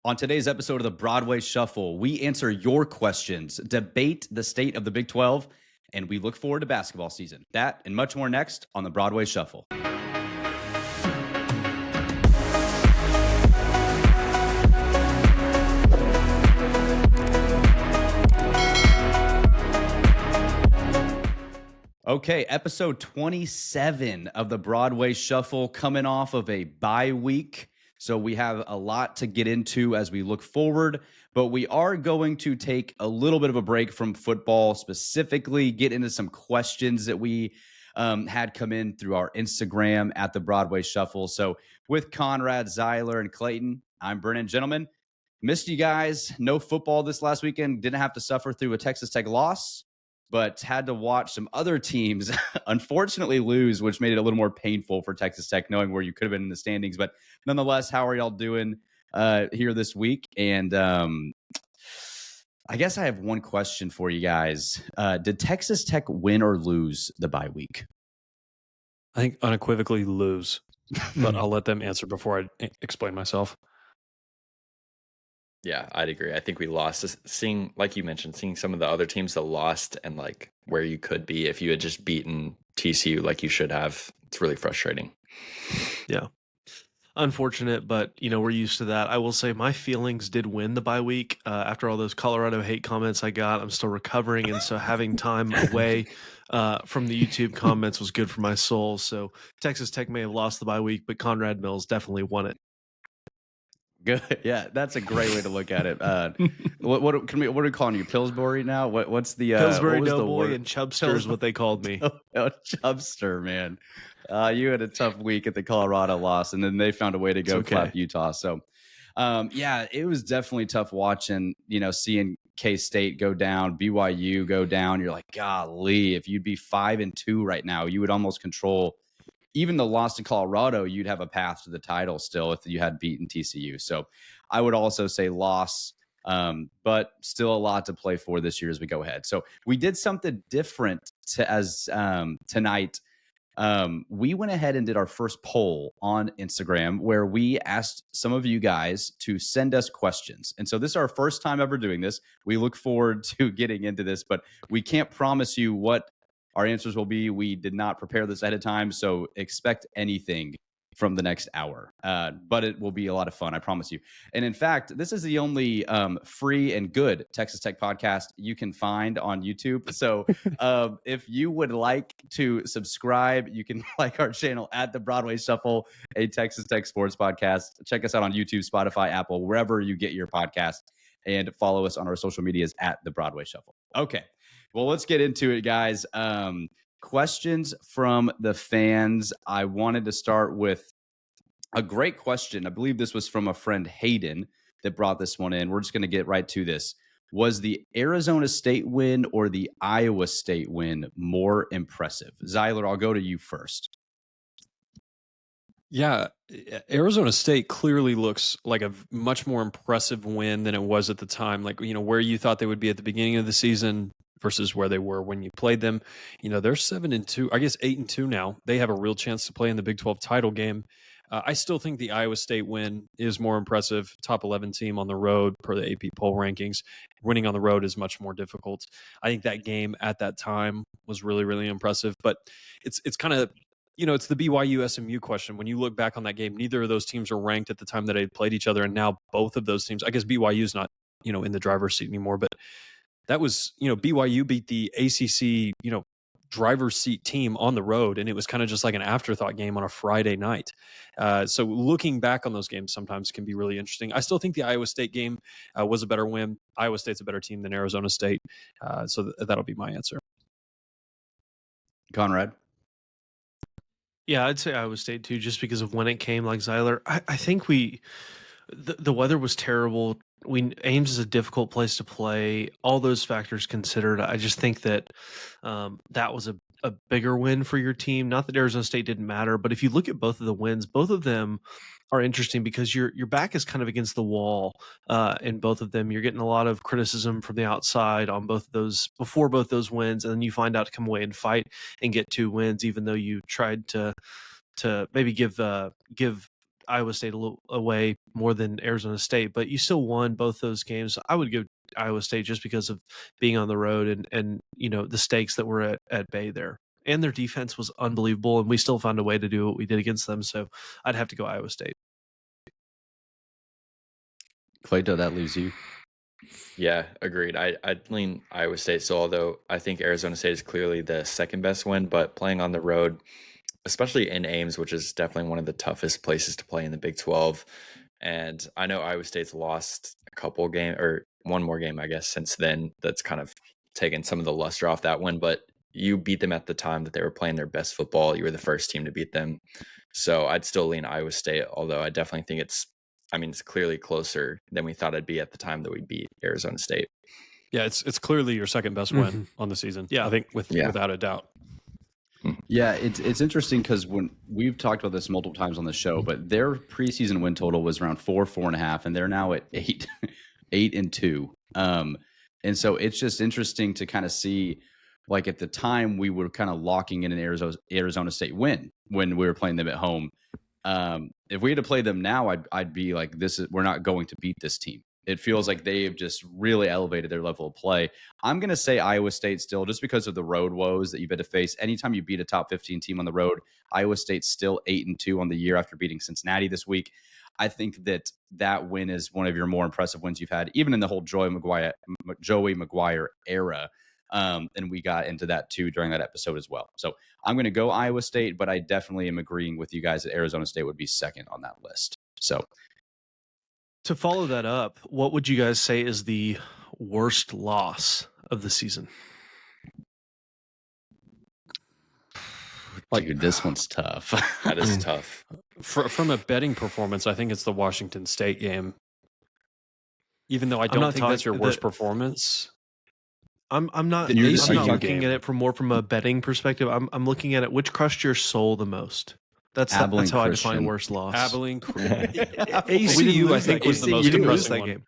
On today's episode of the Broadway Shuffle, we answer your questions, debate the state of the Big 12, and we look forward to basketball season. That and much more next on the Broadway Shuffle. Okay, episode 27 of the Broadway Shuffle, coming off of a bye week. So we have a lot to get into as we look forward, but we are going to take a little bit of a break from football, specifically get into some questions that we had come in through our Instagram at the Broadway Shuffle. So with Conrad, Zyler, and Clayton, I'm Brennan. Gentlemen, missed you guys. No football this last weekend. Didn't have to suffer through a Texas Tech loss, but had to watch some other teams unfortunately lose, which made it a little more painful for Texas Tech, knowing where you could have been in the standings. But nonetheless, how are y'all doing here this week? And I guess I have one question for you guys. Did Texas Tech win or lose the bye week? I think unequivocally lose, but I'll let them answer before I explain myself. Yeah, I'd agree. I think we lost. Seeing, like you mentioned, seeing some of the other teams that lost and like where you could be if you had just beaten TCU like you should have. It's really frustrating. Yeah. Unfortunate, but we're used to that. I will say my feelings did win the bye week. After all those Colorado hate comments I got, I'm still recovering, and so having time away from the YouTube comments was good for my soul. So Texas Tech may have lost the bye week, but Conrad Mills definitely won it. Good. Yeah, that's a great way to look at it. What are we calling you? Pillsbury now? What's the Pillsbury Doughboy and Chubster is what they called me. Chubster, man. You had a tough week at the Colorado loss, and then they found a way to go clap Utah. So, yeah, it was definitely tough watching, seeing K-State go down, BYU go down. You're like, golly, if you'd be 5-2 right now, you would almost control even the loss to Colorado. You'd have a path to the title still if you had beaten TCU. So I would also say loss, but still a lot to play for this year as we go ahead. So we did something different tonight. We went ahead and did our first poll on Instagram where we asked some of you guys to send us questions. And so this is our first time ever doing this. We look forward to getting into this, but we can't promise you what our answers will be. We did not prepare this ahead of time, so expect anything from the next hour. But it will be a lot of fun, I promise you. And in fact, this is the only free and good Texas Tech podcast you can find on YouTube. So if you would like to subscribe, you can like our channel at the Broadway Shuffle, a Texas Tech sports podcast. Check us out on YouTube, Spotify, Apple, wherever you get your podcast, and follow us on our social medias at the Broadway Shuffle. Okay. Well, let's get into it, guys. Questions from the fans. I wanted to start with a great question. I believe this was from a friend, Hayden, that brought this one in. We're just going to get right to this. Was the Arizona State win or the Iowa State win more impressive? Zyler, I'll go to you first. Yeah, Arizona State clearly looks like a much more impressive win than it was at the time. Like, where you thought they would be at the beginning of the season versus where they were when you played them. They're 7-2, I guess 8-2 now. They have a real chance to play in the Big 12 title game. I still think the Iowa State win is more impressive. Top 11 team on the road per the AP poll rankings. Winning on the road is much more difficult. I think that game at that time was really, really impressive. But it's kind of, it's the BYU SMU question. When you look back on that game, neither of those teams were ranked at the time that they played each other. And now both of those teams, I guess BYU's not, in the driver's seat anymore, but that was, BYU beat the ACC, driver's seat team on the road, and it was kind of just like an afterthought game on a Friday night. So looking back on those games sometimes can be really interesting. I still think the Iowa State game was a better win. Iowa State's a better team than Arizona State. So that'll be my answer. Conrad? Yeah, I'd say Iowa State too, just because of when it came. Like Zyler, I think the weather was terrible. Ames is a difficult place to play. All those factors considered, I just think that that was a bigger win for your team. Not that Arizona State didn't matter, but if you look at both of the wins, both of them are interesting because your back is kind of against the wall in both of them. You're getting a lot of criticism from the outside on both of those before both those wins, and then you find out to come away and fight and get 2 wins, even though you tried to maybe give Iowa State a little away more than Arizona State, but you still won both those games. I would give Iowa State just because of being on the road and the stakes that were at bay there. And their defense was unbelievable, and we still found a way to do what we did against them. So I'd have to go Iowa State. Clayton, that leaves you. Yeah, agreed. I'd lean Iowa State. So although I think Arizona State is clearly the second best win, but playing on the road, especially in Ames, which is definitely one of the toughest places to play in the Big 12. And I know Iowa State's lost a couple game or one more game, I guess, since then. That's kind of taken some of the luster off that one. But you beat them at the time that they were playing their best football. You were the first team to beat them. So I'd still lean Iowa State, although I definitely think it's clearly closer than we thought it'd be at the time that we beat Arizona State. Yeah, it's clearly your second best win on the season. Yeah, I think without a doubt. Yeah, it's interesting because when we've talked about this multiple times on the show, but their preseason win total was around 4.5, and they're now at 8-2. And so it's just interesting to kind of see, like at the time we were kind of locking in an Arizona State win when we were playing them at home. If we had to play them now, I'd be like, we're not going to beat this team. It feels like they've just really elevated their level of play. I'm going to say Iowa State still, just because of the road woes that you've had to face. Anytime you beat a top 15 team on the road, Iowa State's still 8-2 on the year after beating Cincinnati this week. I think that win is one of your more impressive wins you've had, even in the whole Joey Maguire era. And we got into that too during that episode as well. So I'm going to go Iowa State, but I definitely am agreeing with you guys that Arizona State would be second on that list. So to follow that up, what would you guys say is the worst loss of the season? Dude, this one's tough. That is tough. From a betting performance, I think it's the Washington State game. Even though I don't think that's your worst performance. I'm not looking at it from a betting perspective. I'm looking at it, which crushed your soul the most. That's how I define worst loss. Abilene ACU, I think, was the most impressive game.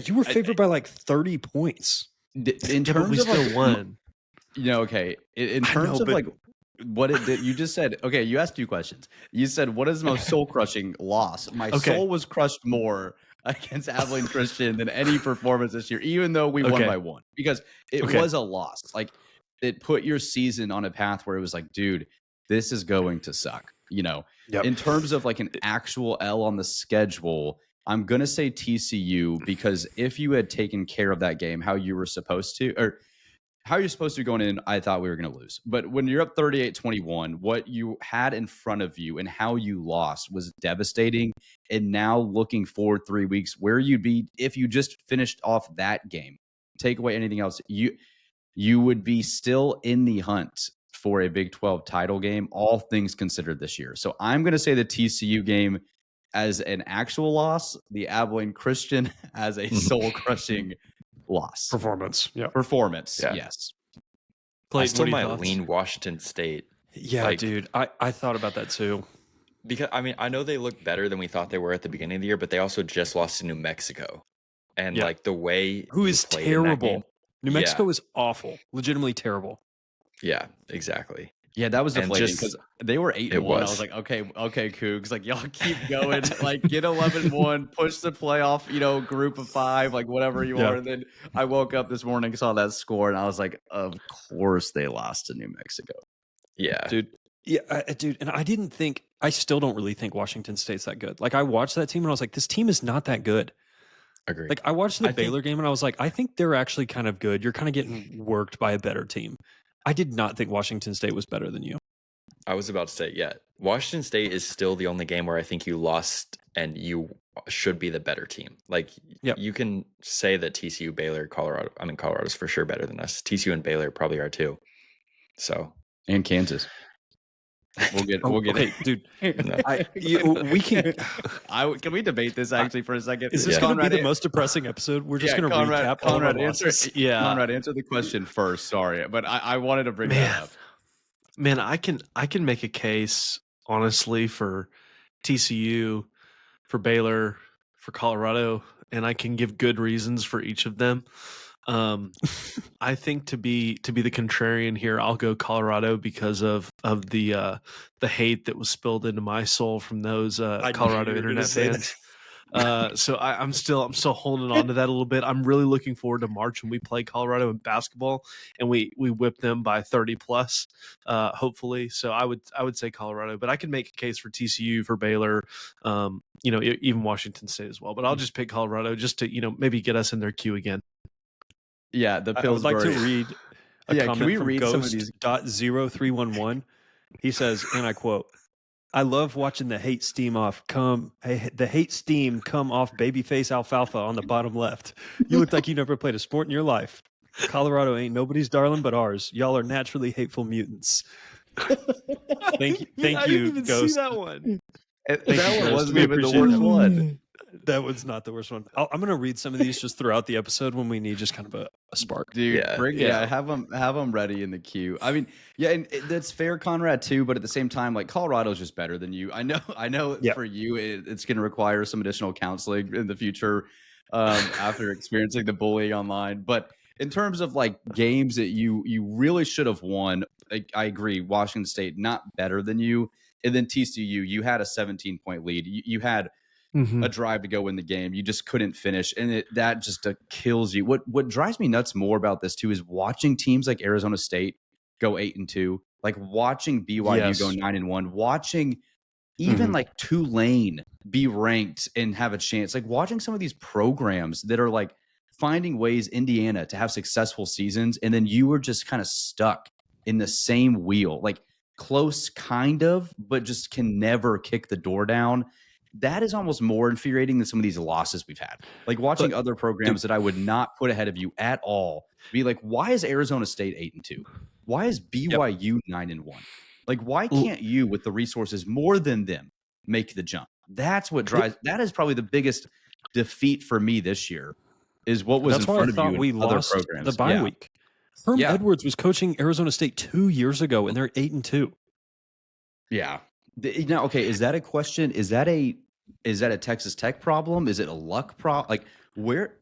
You were favored by like 30 points. In terms we of still won. Okay. In terms of like what it did, you just said, okay, you asked 2 questions. You said, what is the most soul-crushing loss? My soul was crushed more against Abilene Christian than any performance this year, even though we won by 1, because it was a loss. Like, it put your season on a path where it was like, dude, this is going to suck. In terms of like an actual L on the schedule, I'm going to say TCU, because if you had taken care of that game, how you're supposed to going in, I thought we were going to lose. But when you're up 38-21, what you had in front of you and how you lost was devastating. And now looking forward 3 weeks, where you'd be if you just finished off that game, take away anything else, you would be still in the hunt for a Big 12 title game, all things considered this year. So I'm going to say the TCU game as an actual loss, the Abilene Christian as a soul-crushing loss. Performance. Yeah. Yes. I still might lean Washington State. Yeah, dude. I thought about that too. Because, I know they look better than we thought they were at the beginning of the year, but they also just lost to New Mexico. And like the way who is terrible. New Mexico is awful. Legitimately terrible. Yeah, exactly. Yeah, that was deflating because they were 8-1. I was like, okay, Cougs, like y'all keep going, like get 11-1, push the playoff, group of 5, like whatever you are. And then I woke up this morning, saw that score, and I was like, of course they lost to New Mexico. Yeah, dude. Yeah, dude. And I still don't really think Washington State's that good. Like I watched that team and I was like, this team is not that good. Agreed. Like I watched the Baylor game and I was like, I think they're actually kind of good. You're kind of getting worked by a better team. I did not think Washington State was better than you. I was about to say, Washington State is still the only game where I think you lost and you should be the better team. Like, you can say that TCU, Baylor, Colorado. Colorado's for sure better than us. TCU and Baylor probably are too. So, and Kansas. We'll get okay, dude. No. We can. Can we debate this actually for a second? Is this going to be the most depressing episode? We're just going to recap. Conrad, answer the question first. Sorry, but I wanted to bring that up. Man, I can make a case honestly for TCU, for Baylor, for Colorado, and I can give good reasons for each of them. I think to be the contrarian here, I'll go Colorado because of the hate that was spilled into my soul from those Colorado internet fans. So I'm still holding on to that a little bit. I'm really looking forward to March when we play Colorado in basketball and we whip them by 30 plus, hopefully. So I would say Colorado, but I can make a case for TCU, for Baylor, even Washington State as well. But I'll just pick Colorado just to maybe get us in their queue again. Yeah, the I would like to read a comment can we from read some of these? Ghost.0311. He says, and I quote, "I love watching the hate steam come off babyface alfalfa on the bottom left. You look like you never played a sport in your life. Colorado ain't nobody's darling but ours. Y'all are naturally hateful mutants." Thank you, I didn't even Ghost. see that one. That one wasn't even the worst one. That was not the worst one. I'm going to read some of these just throughout the episode when we need just kind of a spark. Dude, have them ready in the queue. I mean, yeah, and that's fair, Conrad, too. But at the same time, like, Colorado's just better than you. I know. For you, it's going to require some additional counseling in the future after experiencing the bullying online. But in terms of like games that you really should have won, I agree. Washington State not better than you, and then TCU, you had a 17-point lead. You had a drive to go win the game. You just couldn't finish. And that just kills you. What drives me nuts more about this too is watching teams like Arizona State go 8-2, like watching BYU go 9-1, watching even like Tulane be ranked and have a chance, like watching some of these programs that are like finding ways, Indiana, to have successful seasons. And then you were just kind of stuck in the same wheel, like close kind of, but just can never kick the door down. That is almost more infuriating than some of these losses we've had. Like watching other programs that I would not put ahead of you at all be like, why is Arizona State 8-2? Why is BYU 9-1? Like, why can't you, with the resources more than them, make the jump? That's what drives. That is probably the biggest defeat for me this year. Is what was in front of you in other programs. The bye week. Herm Edwards was coaching Arizona State 2 years ago, and they're 8-2. Yeah. Now, okay, is that a question? Is that a Texas Tech problem? Is it a luck problem? Like,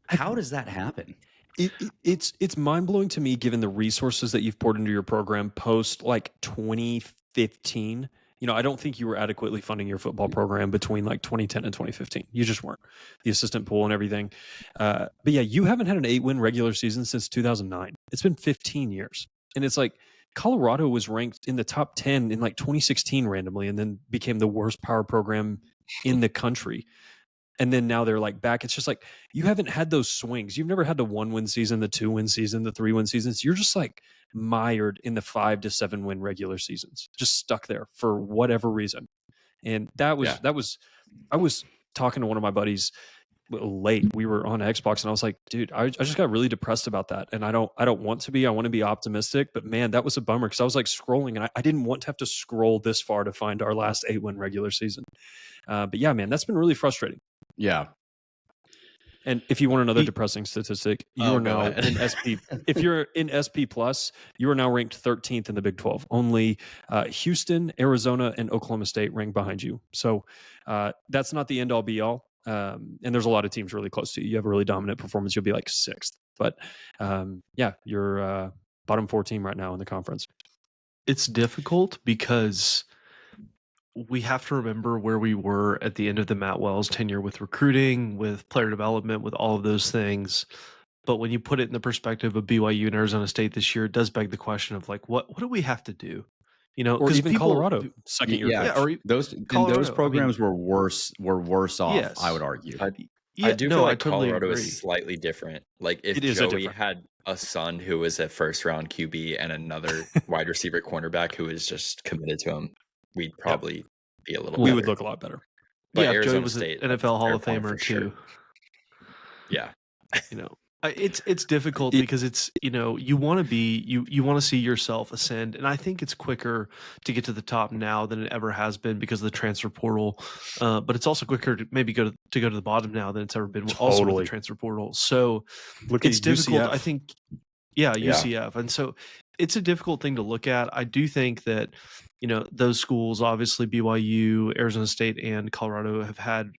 how does that happen? It's mind-blowing to me, given the resources that you've poured into your program post like 2015. I don't think you were adequately funding your football program between like 2010 and 2015. You just weren't. The assistant pool and everything. But yeah, you haven't had an 8-win regular season since 2009. It's been 15 years. And it's like, Colorado was ranked in the top 10 in like 2016 randomly, and then became the worst power program in the country. And then now they're like back. It's just like, you haven't had those swings. You've never had the 1-win season, the 2-win season, the 3-win seasons. You're just like mired in the 5 to 7-win regular seasons, just stuck there for whatever reason. And I was talking to one of my buddies late. We were on Xbox, and I was like, dude, I just got really depressed about that. And I don't want to be. I want to be optimistic, but man, that was a bummer, because I was like scrolling, and I didn't want to have to scroll this far to find our last 8-win regular season. But yeah, man, that's been really frustrating. Yeah. And if you want another depressing statistic, you are now in SP. If you're in SP plus, you are now ranked 13th in the Big 12. Only Houston, Arizona, and Oklahoma State rank behind you. So that's not the end all be all. And there's a lot of teams really close to you. You have a really dominant performance, you'll be like 6th. But you're bottom 4 team right now in the conference. It's difficult because we have to remember where we were at the end of the Matt Wells tenure with recruiting, with player development, with all of those things. But when you put it in the perspective of BYU and Arizona State this year, it does beg the question of like, what do we have to do? Or even Colorado, second year. Yeah, those programs were worse off. Yes. I would argue. I do feel like totally Colorado is slightly different. Like if Joey had a son who was a first-round QB and another wide receiver cornerback who was just committed to him, we'd probably be a little. We would look a lot better. But yeah, Arizona Joey was State, an NFL Hall of Famer too. Sure. Yeah. It's difficult because it's you want to see yourself ascend, and I think it's quicker to get to the top now than it ever has been because of the transfer portal. But it's also quicker to maybe go to the bottom now than it's ever been. Also with the transfer portal, so it's difficult. UCF. I think, UCF, and so it's a difficult thing to look at. I do think that those schools, obviously BYU, Arizona State, and Colorado have had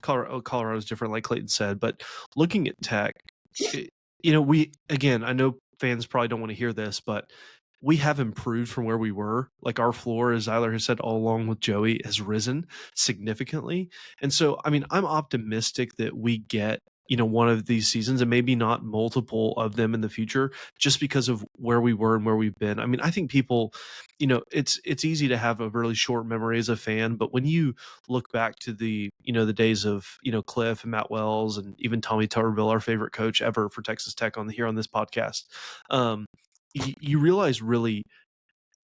Colorado's different, like Clayton said, but looking at Tech. I know fans probably don't want to hear this, but we have improved from where we were. Like our floor, as Zyler has said all along with Joey, has risen significantly. And so, I mean, I'm optimistic that we get, one of these seasons and maybe not multiple of them in the future just because of where we were and where we've been. I mean, I think people, it's easy to have a really short memory as a fan, but when you look back to the days of, Cliff and Matt Wells and even Tommy Tuberville, our favorite coach ever for Texas Tech here on this podcast, you realize really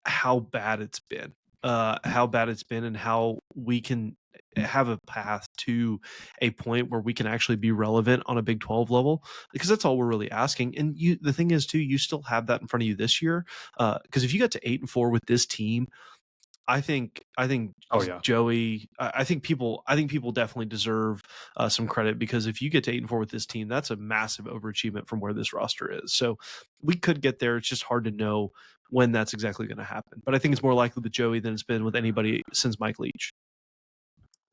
how bad it's been, and how we can have a path to a point where we can actually be relevant on a Big 12 level, because that's all we're really asking. And the thing is too, you still have that in front of you this year. Because if you got to 8-4 with this team, I think Oh yeah. Joey, I think people definitely deserve some credit, because if you get to 8-4 with this team, that's a massive overachievement from where this roster is. So we could get there. It's just hard to know when that's exactly going to happen. But I think it's more likely with Joey than it's been with anybody since Mike Leach.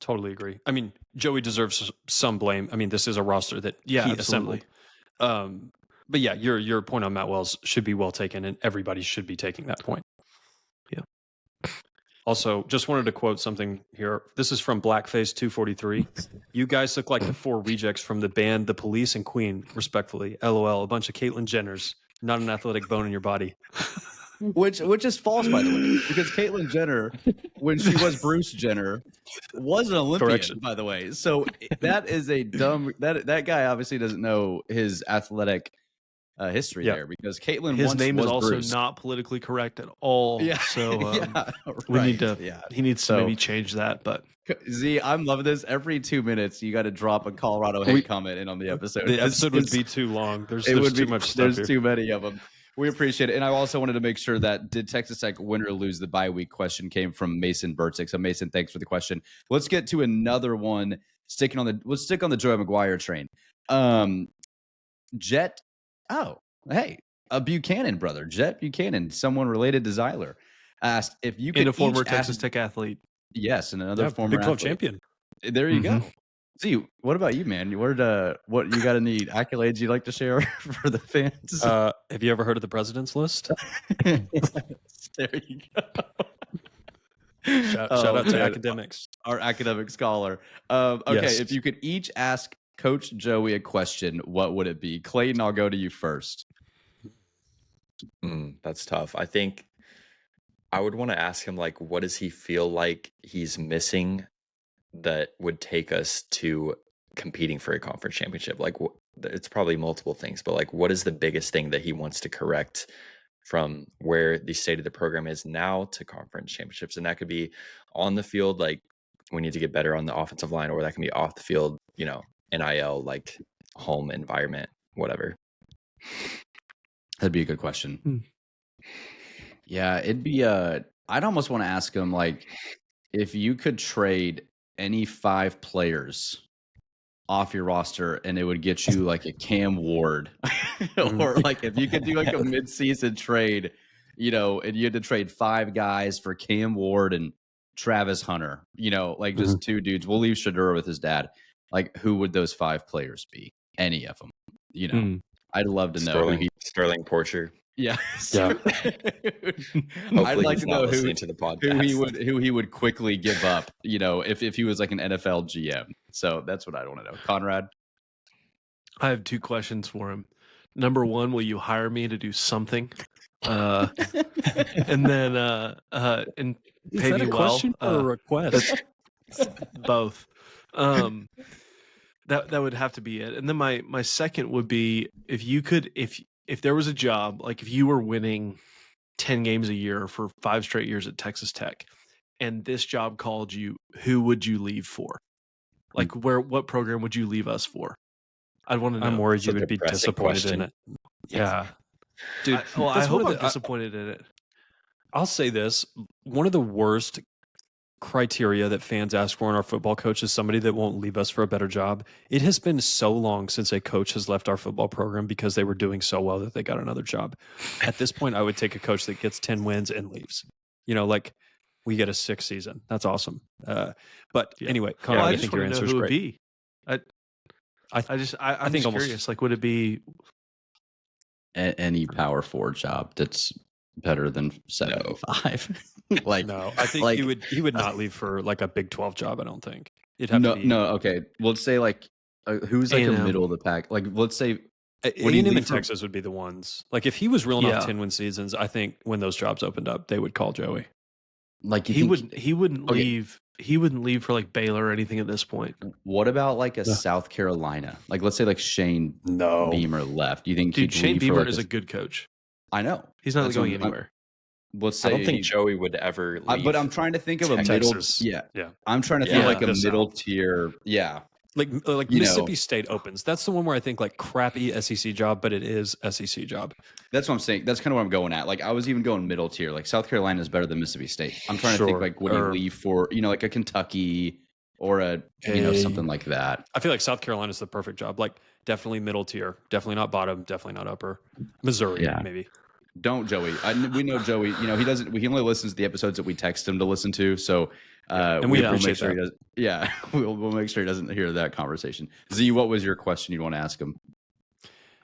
Totally agree. I mean, Joey deserves some blame. I mean, this is a roster that he absolutely. assembled. But yeah, your point on Matt Wells should be well taken, and everybody should be taking that point. Yeah. Also, just wanted to quote something here. This is from Blackface 243. You guys look like the 4 rejects from the band The Police and Queen, respectfully. LOL, a bunch of Caitlyn Jenners, not an athletic bone in your body. Which is false, by the way, because Caitlyn Jenner, when she was Bruce Jenner, was an Olympian, Correction. by the way. So that is a dumb that guy obviously doesn't know his athletic history there, because Caitlyn his name is also Bruce. Not politically correct at all. Yeah. So Yeah, we need right. to. He needs to maybe change that. But Z, I'm loving this. Every 2 minutes, you got to drop a Colorado hate comment in on the episode. The episode would be too long. There's too much stuff There's here. too many of them. We appreciate it. And I also wanted to make sure that did Texas Tech win or lose the bye week question came from Mason Burtzik. So Mason, thanks for the question. Let's get to another one. Let's stick on the Joey Maguire train. Jet. Oh, hey, a Buchanan brother, Jet Buchanan, someone related to Zyler, asked if you could a former Texas Tech athlete. Yes, and another former Big 12 athlete. champion. There you go. Z, what about you, man? What you got any accolades you'd like to share for the fans? Have you ever heard of the president's list? There you go. Shout out to academics. Our academic scholar. Okay, Yes. If you could each ask Coach Joey a question, what would it be? Clayton, I'll go to you first. That's tough. I think I would want to ask him, like, what does he feel like he's missing that would take us to competing for a conference championship? Like, it's probably multiple things, but like, what is the biggest thing that he wants to correct from where the state of the program is now to conference championships? And that could be on the field, like we need to get better on the offensive line, or that can be off the field, NIL, like home environment, whatever. That'd be a good question. Yeah, it'd be I'd almost want to ask him, like, if you could trade any 5 players off your roster and it would get you like a Cam Ward, or like if you could do like a mid-season trade, and you had to trade 5 guys for Cam Ward and Travis Hunter, like just 2 dudes. We'll leave Shedeur with his dad. Like, who would those 5 players be? Any of them, I'd love to know. Sterling Porcher. Yeah. I'd like to know who he would quickly give up, if he was like an NFL GM. So that's what I want to know. Conrad? I have 2 questions for him. Number 1, will you hire me to do something? And then and pay me well. Question or a request? Both. That would have to be it. And then my second would be, if there was a job, like if you were winning 10 games a year for 5 straight years at Texas Tech, and this job called you, who would you leave for? Like, what program would you leave us for? I'd want to know. I'm worried you would be disappointed in it. Yeah. Dude, I hope I'm disappointed in it. I'll say this. One of the worst criteria that fans ask for in our football coach is somebody that won't leave us for a better job. It has been so long since a coach has left our football program because they were doing so well that they got another job. At this point, I would take a coach that gets 10 wins and leaves. Like we get a 6th season. That's awesome. But anyway, Conrad, I think your answer is great. I think I'm curious. Like, would it be any power forward job that's better than 7-5. Like, no, I think like he would not leave for like a Big 12 job. I don't think it'd have to be no. Okay, let's say like who's like A&M. a middle of the pack. Like, let's say A&M and Texas would be the ones. Like if he was reeling off 10-win seasons, I think when those jobs opened up, they would call Joey. Like he wouldn't leave. He wouldn't leave for like Baylor or anything at this point. What about like a South Carolina? Like, let's say like Shane Beamer left. Do you think Shane Beamer is a good coach? I know he's not going anywhere. Let's say I don't think Joey would ever leave. But I'm trying to think of Texas. a middle. Yeah. I'm trying to think like a middle tier. Yeah. Like Mississippi State opens. That's the one where I think like crappy SEC job, but it is SEC job. That's what I'm saying. That's kind of what I'm going at. Like I was even going middle tier. Like South Carolina is better than Mississippi State. I'm trying to think like would you leave for like a Kentucky or a something like that. I feel like South Carolina is the perfect job. Like definitely middle tier, definitely not bottom, definitely not upper. Missouri, maybe. Don't Joey. We know Joey. He doesn't. He only listens to the episodes that we text him to listen to. So and we'll make sure he does. Yeah, we'll make sure he doesn't hear that conversation. Z, what was your question you'd want to ask him?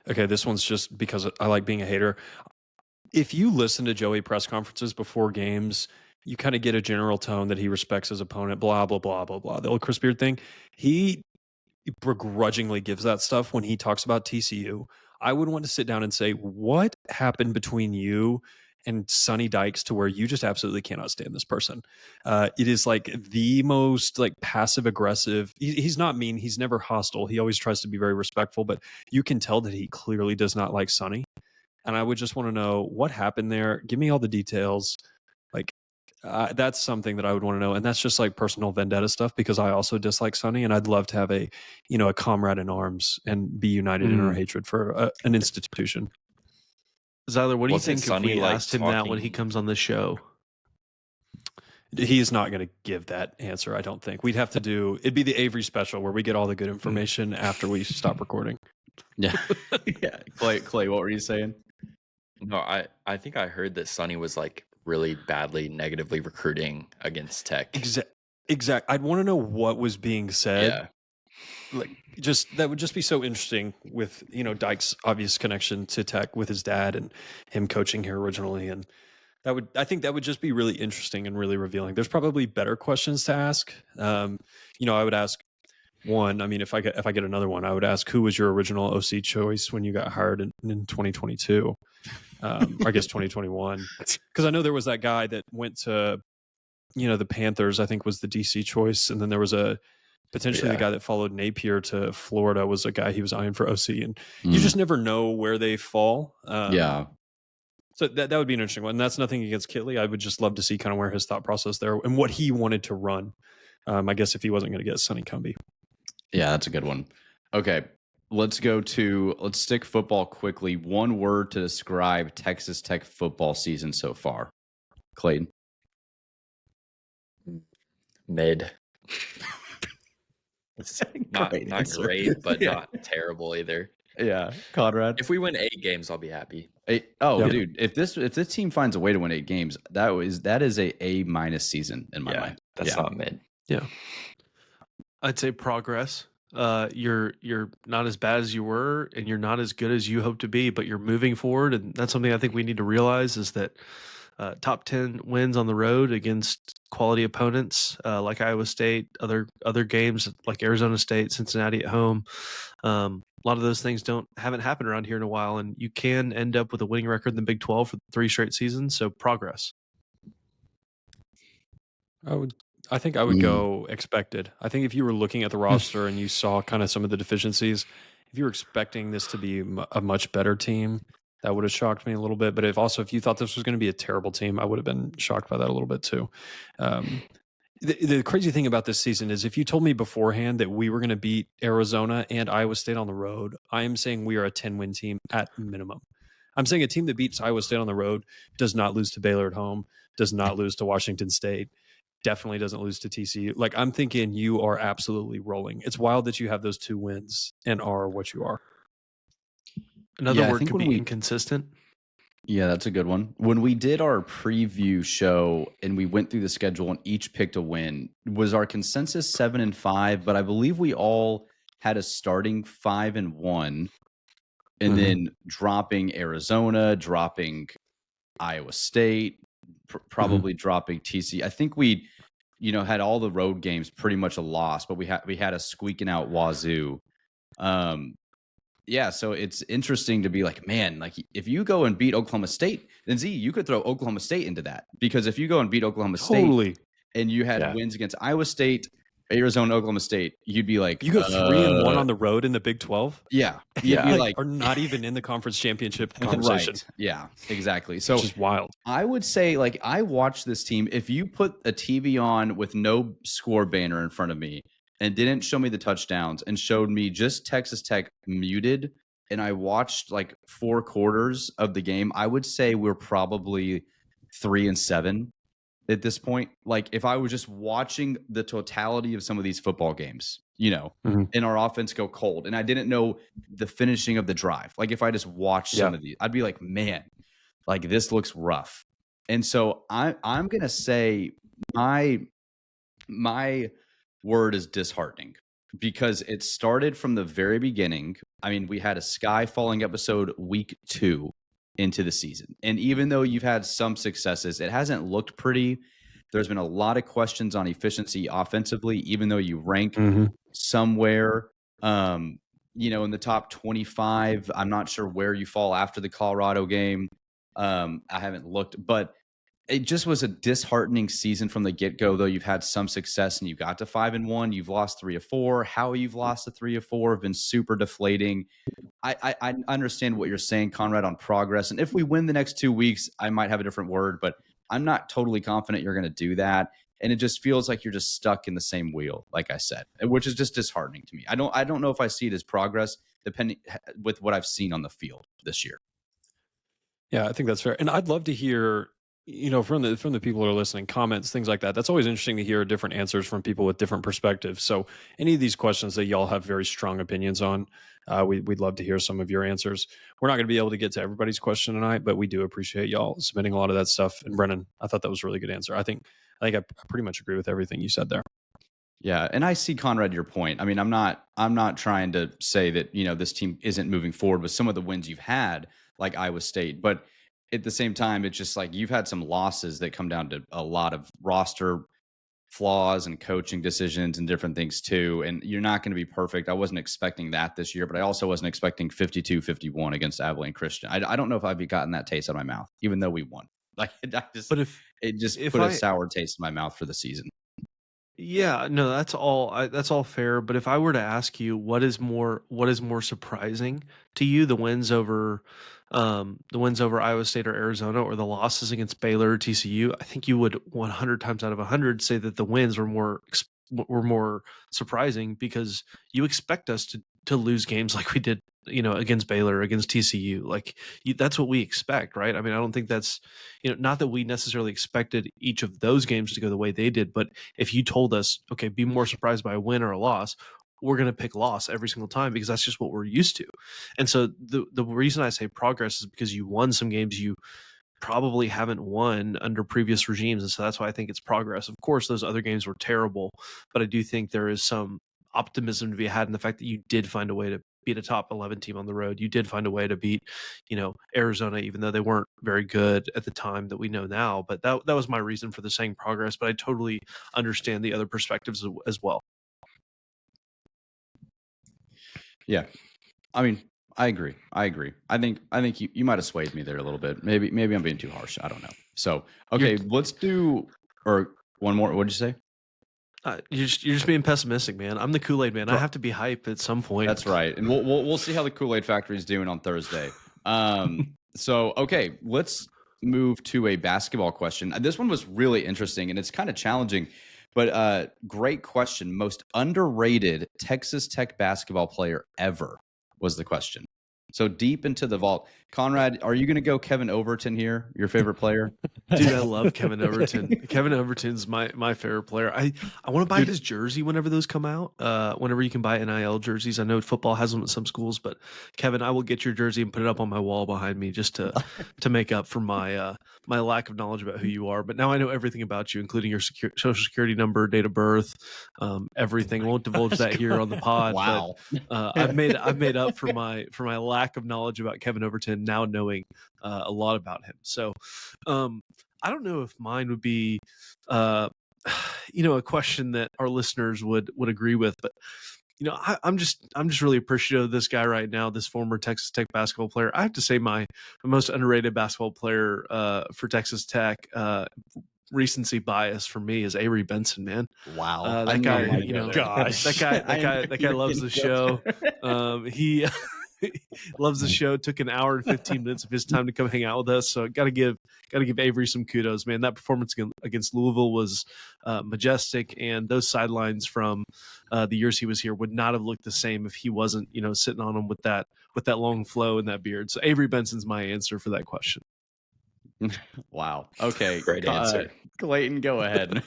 Okay, this one's just because I like being a hater. If you listen to Joey press conferences before games, you kind of get a general tone that he respects his opponent. Blah blah blah blah blah. The old Chris Beard thing. He begrudgingly gives that stuff when he talks about TCU. I would want to sit down and say, what happened between you and Sonny Dykes to where you just absolutely cannot stand this person? It is like the most like passive aggressive. He's not mean. He's never hostile. He always tries to be very respectful, but you can tell that he clearly does not like Sonny. And I would just want to know what happened there. Give me all the details. Like that's something that I would want to know. And that's just like personal vendetta stuff because I also dislike Sonny and I'd love to have a comrade in arms and be united in our hatred for an institution. Zyler, what do you think if we asked him that when he comes on the show? He's not going to give that answer, I don't think. We'd have to it'd be the Avery special where we get all the good information after we stop recording. Yeah. Yeah. Clay, what were you saying? No, I think I heard that Sonny was like really badly negatively recruiting against Tech. Exact. I'd want to know what was being said. Yeah. Like that would just be so interesting with, Dykes' obvious connection to Tech with his dad and him coaching here originally. And I think that would just be really interesting and really revealing. There's probably better questions to ask. I would ask one, I mean, if I get another one, I would ask who was your original OC choice when you got hired in 2022? Or I guess 2021. Because I know there was that guy that went to, the Panthers, I think was the DC choice. And then there was potentially the guy that followed Napier to Florida was a guy he was eyeing for OC. And you just never know where they fall. So that would be an interesting one. And that's nothing against Kitley. I would just love to see kind of where his thought process there and what he wanted to run. I guess if he wasn't going to get Sonny Cumbie. Yeah, that's a good one. Okay, let's stick football quickly. One word to describe Texas Tech football season so far. Clayton. Mid. It's not great, but not terrible either. Yeah, Conrad. If we win 8 games, I'll be happy. Dude, if this team finds a way to win 8 games, that is a A- season in my mind. That's not mid. Yeah, I'd say progress. You're not as bad as you were, and you're not as good as you hope to be, but you're moving forward, and that's something I think we need to realize is that top 10 wins on the road against quality opponents like Iowa State, other games like Arizona State, Cincinnati at home. A lot of those things haven't happened around here in a while, and you can end up with a winning record in the Big 12 for 3 straight seasons. So progress. I think I would go expected. I think if you were looking at the roster and you saw kind of some of the deficiencies, if you were expecting this to be a much better team, that would have shocked me a little bit. But if you thought this was going to be a terrible team, I would have been shocked by that a little bit too. The crazy thing about this season is if you told me beforehand that we were going to beat Arizona and Iowa State on the road, I am saying we are a 10-win team at minimum. I'm saying a team that beats Iowa State on the road does not lose to Baylor at home, does not lose to Washington State, definitely doesn't lose to TCU. Like, I'm thinking you are absolutely rolling. It's wild that you have those 2 wins and are what you are. Another word could be inconsistent. Yeah, that's a good one. When we did our preview show and we went through the schedule and each picked a win, was our consensus 7-5, but I believe we all had a starting 5-1. and then dropping Arizona, dropping Iowa State, probably dropping TC. I think we, had all the road games pretty much a loss, but we had a squeaking out Wazoo. Yeah, so it's interesting to be like, man, like if you go and beat Oklahoma State, then you could throw Oklahoma State into that, because if you go and beat Oklahoma State and you had wins against Iowa State, Arizona, Oklahoma State, you'd be like, you go 3-1 on the road in the Big 12. Yeah, you'd be like, are not even in the conference championship conversation. Right. Yeah, exactly. So which is wild. I would say, like, I watched this team. If you put a TV on with no score banner in front of me and didn't show me the touchdowns and showed me just Texas Tech muted, and I watched like 4 quarters of the game, I would say we're probably 3-7 at this point. Like if I was just watching the totality of some of these football games, and our offense go cold, and I didn't know the finishing of the drive. Like if I just watched some of these, I'd be like, man, like this looks rough. And so I'm going to say my word is disheartening, because it started from the very beginning. I mean, we had a sky falling episode week 2 into the season. And even though you've had some successes, it hasn't looked pretty. There's been a lot of questions on efficiency offensively, even though you rank somewhere, in the top 25. I'm not sure where you fall after the Colorado game. I haven't looked, but it just was a disheartening season from the get-go. Though you've had some success and you got to 5-1, you've lost 3 of 4. How you've lost the 3 of 4 have been super deflating. I understand what you're saying, Conrad, on progress. And if we win the next 2 weeks, I might have a different word, but I'm not totally confident you're going to do that. And it just feels like you're just stuck in the same wheel, like I said, which is just disheartening to me. I don't know if I see it as progress, depending with what I've seen on the field this year. Yeah, I think that's fair. And I'd love to hear, from the people who are listening, comments, things like that. That's always interesting to hear different answers from people with different perspectives. So any of these questions that y'all have very strong opinions on, we'd love to hear some of your answers. We're not going to be able to get to everybody's question tonight, but we do appreciate y'all submitting a lot of that stuff. And Brennan, I thought that was a really good answer. I think I pretty much agree with everything you said there. Yeah, and I see, Conrad, your point. I mean, I'm not trying to say that, this team isn't moving forward with some of the wins you've had, like Iowa State, but at the same time, it's just like you've had some losses that come down to a lot of roster flaws and coaching decisions and different things too. And you're not going to be perfect. I wasn't expecting that this year, but I also wasn't expecting 52-51 against Abilene Christian. I don't know if I've gotten that taste out of my mouth, even though we won. Like, it just put a sour taste in my mouth for the season. Yeah, no, that's all fair. But if I were to ask you, what is more surprising to you, the wins over Iowa State or Arizona, or the losses against Baylor or TCU, I think you would 100 times out of 100 say that the wins were more surprising, because you expect us to lose games like we did, against Baylor, against TCU. Like that's what we expect, right? I mean, I don't think that's, not that we necessarily expected each of those games to go the way they did, but if you told us, okay, be more surprised by a win or a loss, we're going to pick loss every single time, because that's just what we're used to. And so the reason I say progress is because you won some games you probably haven't won under previous regimes. And so that's why I think it's progress. Of course, those other games were terrible, but I do think there is some optimism to be had in the fact that you did find a way to beat a top 11 team on the road. You did find a way to beat, Arizona, even though they weren't very good at the time that we know now. But that was my reason for the saying progress. But I totally understand the other perspectives as well. Yeah. I mean, I agree. I think you might have swayed me there a little bit. Maybe I'm being too harsh. I don't know. So, okay, let's do one more. What'd you say? You're just being pessimistic, man. I'm the Kool-Aid man. I have to be hype at some point. That's right. And we'll see how the Kool-Aid factory is doing on Thursday. So, okay, let's move to a basketball question. This one was really interesting, and it's kind of challenging, but great question. Most underrated Texas Tech basketball player ever was the question. So deep into the vault. Conrad, are you going to go Kevin Overton here, your favorite player? Dude, I love Kevin Overton. Kevin Overton's my favorite player. I want to buy his jersey whenever those come out. Whenever you can buy NIL jerseys. I know football has them at some schools, but Kevin, I will get your jersey and put it up on my wall behind me just to make up for my lack of knowledge about who you are. But now I know everything about you, including your social security number, date of birth, everything. I won't divulge that here on the pod. Wow. But, I've made up for my lack lack of knowledge about Kevin Overton, now knowing a lot about him. So I don't know if mine would be, a question that our listeners would agree with, but I'm just really appreciative of this guy right now, this former Texas Tech basketball player. I have to say my most underrated basketball player for Texas Tech, recency bias for me, is Avery Benson, man. Wow. That guy, gosh. that guy loves the show. He loves the show. Took an hour and 15 minutes of his time to come hang out with us. So gotta give Avery some kudos, man. That performance against Louisville was majestic, and those sidelines from the years he was here would not have looked the same if he wasn't, sitting on them with that long flow and that beard. So Avery Benson's my answer for that question. Wow. Okay. Great answer. Clayton, go ahead.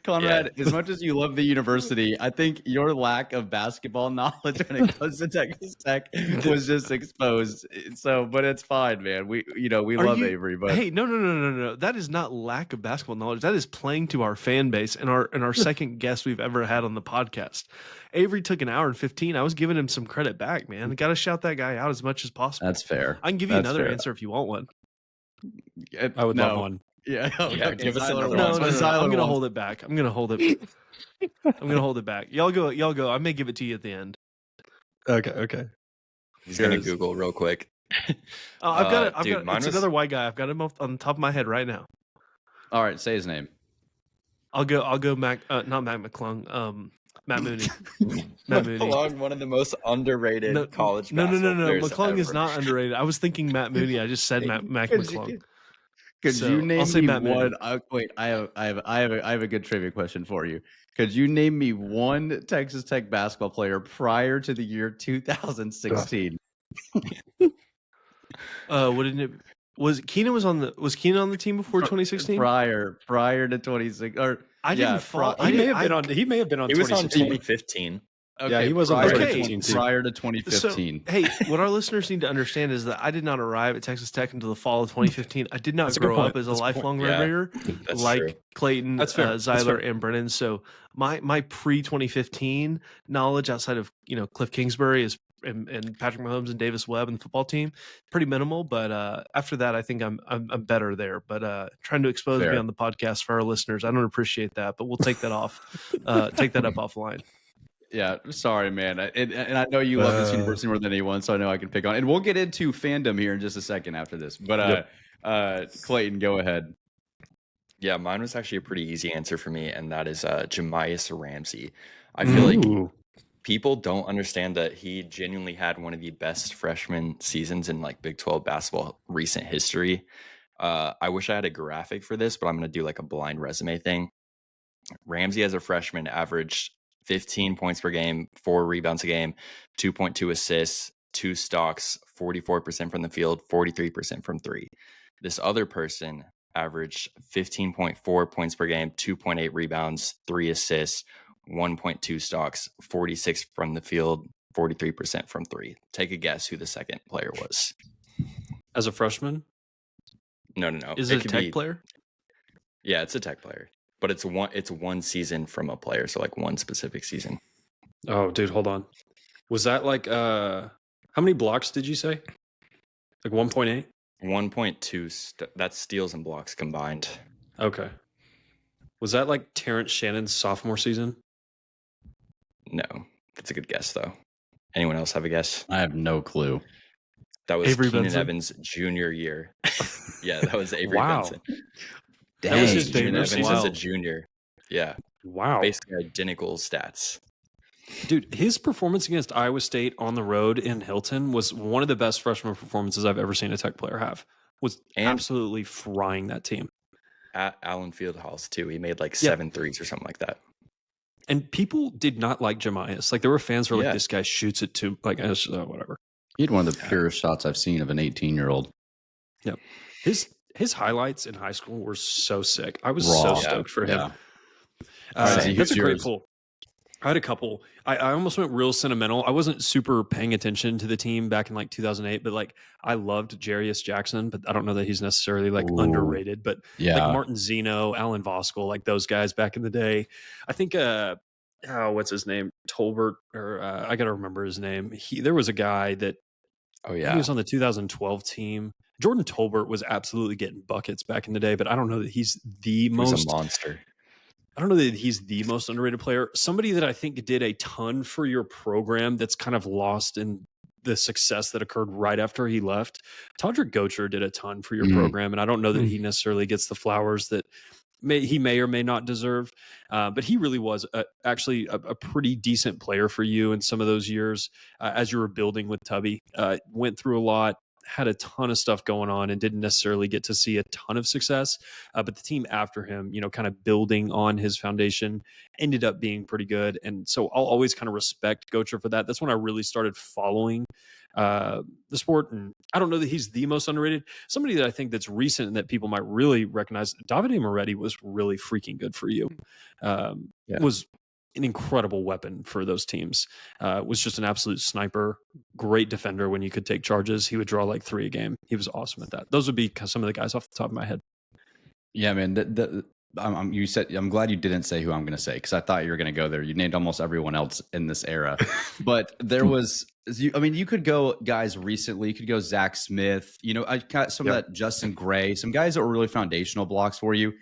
Conrad, as much as you love the university, I think your lack of basketball knowledge when it comes to Texas Tech was just exposed. So, but it's fine, man. We love Avery, but hey, no. That is not lack of basketball knowledge. That is playing to our fan base and our second guest we've ever had on the podcast. Avery took an hour and 15. I was giving him some credit back, man. Got to shout that guy out as much as possible. That's fair. I can give you another answer if you want one. I would love one. Yeah, give us another one. No. I'm gonna hold it back. I'm gonna hold it back. Y'all go. I may give it to you at the end. Okay. He's gonna Google real quick. I've got it. It's another white guy. I've got him on the top of my head right now. All right, say his name. I'll go Mac. Not Mac McClung. Matt Mooney. Matt Mooney. McClung, one of the most underrated college basketball players McClung ever. is not underrated. I was thinking Matt Mooney. I just said Mac McClung. Could you name me Matt Mooney. one? Wait, I have a good trivia question for you. Could you name me one Texas Tech basketball player prior to the year 2016? Wouldn't it? Was Keenan on the team before 2016? Prior to 2016, or I didn't follow. He may have been on. He was on 2016. 2015. Okay, yeah, he was on prior 2015 too. Prior to 2015. So, hey, what our listeners need to understand is that I did not arrive at Texas Tech until the fall of 2015. I did not grow up as a lifelong Red Raider like true. Clayton, Zyler, and Brennan. So my pre-2015 knowledge outside of Cliff Kingsbury and Patrick Mahomes and Davis Webb and the football team, pretty minimal. But after that, I think I'm better there. But trying to expose me on the podcast for our listeners, I don't appreciate that. But we'll take that take that up offline. Yeah, sorry, man. And I know you love this university more than anyone, so I know I can pick on it. And we'll get into fandom here in just a second after this. But Clayton, go ahead. Yeah, mine was actually a pretty easy answer for me, and that is Jamias Ramsey. I feel like people don't understand that he genuinely had one of the best freshman seasons in like Big 12 basketball recent history. I wish I had a graphic for this, but I'm going to do like a blind resume thing. Ramsey as a freshman averaged 15 points per game, 4 rebounds a game, 2.2 assists, 2 stocks, 44% from the field, 43% from 3. This other person averaged 15.4 points per game, 2.8 rebounds, 3 assists, 1.2 stocks, 46 from the field, 43% from 3. Take a guess who the second player was. As a freshman? No. Is it a Tech player? Yeah, it's a Tech player. But it's one season from a player, so like one specific season. Oh, dude, hold on. Was that like how many blocks did you say? Like 1.8? 1.2. That's steals and blocks combined. Okay. Was that like Terrence Shannon's sophomore season? No, that's a good guess though. Anyone else have a guess? I have no clue. That was Avery Keenan Benson? Evans' junior year. Yeah, that was Avery Wow. Benson. That was his Keenan debut Evans season? as a junior. Yeah, Wow. basically identical stats. Dude, his performance against Iowa State on the road in Hilton was one of the best freshman performances I've ever seen a Tech player have. Was absolutely frying that team. At Allen Fieldhouse too, he made like 7 threes or something like that. And people did not like Jamias. Like there were fans who were like, this guy shoots it too. Like, whatever. He had one of the purest shots I've seen of an 18-year-old. Yep. His highlights in high school were so sick. I was so stoked for him. That's a great pull. I had a couple. I almost went real sentimental. I wasn't super paying attention to the team back in like 2008, but like I loved Jarius Jackson, but I don't know that he's necessarily like underrated. But like Martin Zeno, Alan Voskuhl, like those guys back in the day. I think what's his name? Tolbert, or I got to remember his name. There was a guy that he was on the 2012 team. Jordan Tolbert was absolutely getting buckets back in the day, but I don't know that he's the most a monster. I don't know that he's the most underrated player. Somebody that I think did a ton for your program that's kind of lost in the success that occurred right after he left. Todrick Gocher did a ton for your program, and I don't know that he necessarily gets the flowers that he may or may not deserve, but he really was actually a pretty decent player for you in some of those years as you were building with Tubby. Went through a lot, had a ton of stuff going on, and didn't necessarily get to see a ton of success. But the team after him, kind of building on his foundation, ended up being pretty good. And so I'll always kind of respect Gocher for that. That's when I really started following the sport. And I don't know that he's the most underrated. Somebody that I think that's recent and that people might really recognize, Davide Moretti was really freaking good for you. Was an incredible weapon for those teams. Was just an absolute sniper, great defender when you could take charges. He would draw like 3 a game. He was awesome at that. Those would be some of the guys off the top of my head. Yeah, man. I'm glad you didn't say who I'm going to say, because I thought you were going to go there. You named almost everyone else in this era, but there was. You could go guys recently. You could go Zach Smith. I got some of that Justin Gray. Some guys that were really foundational blocks for you.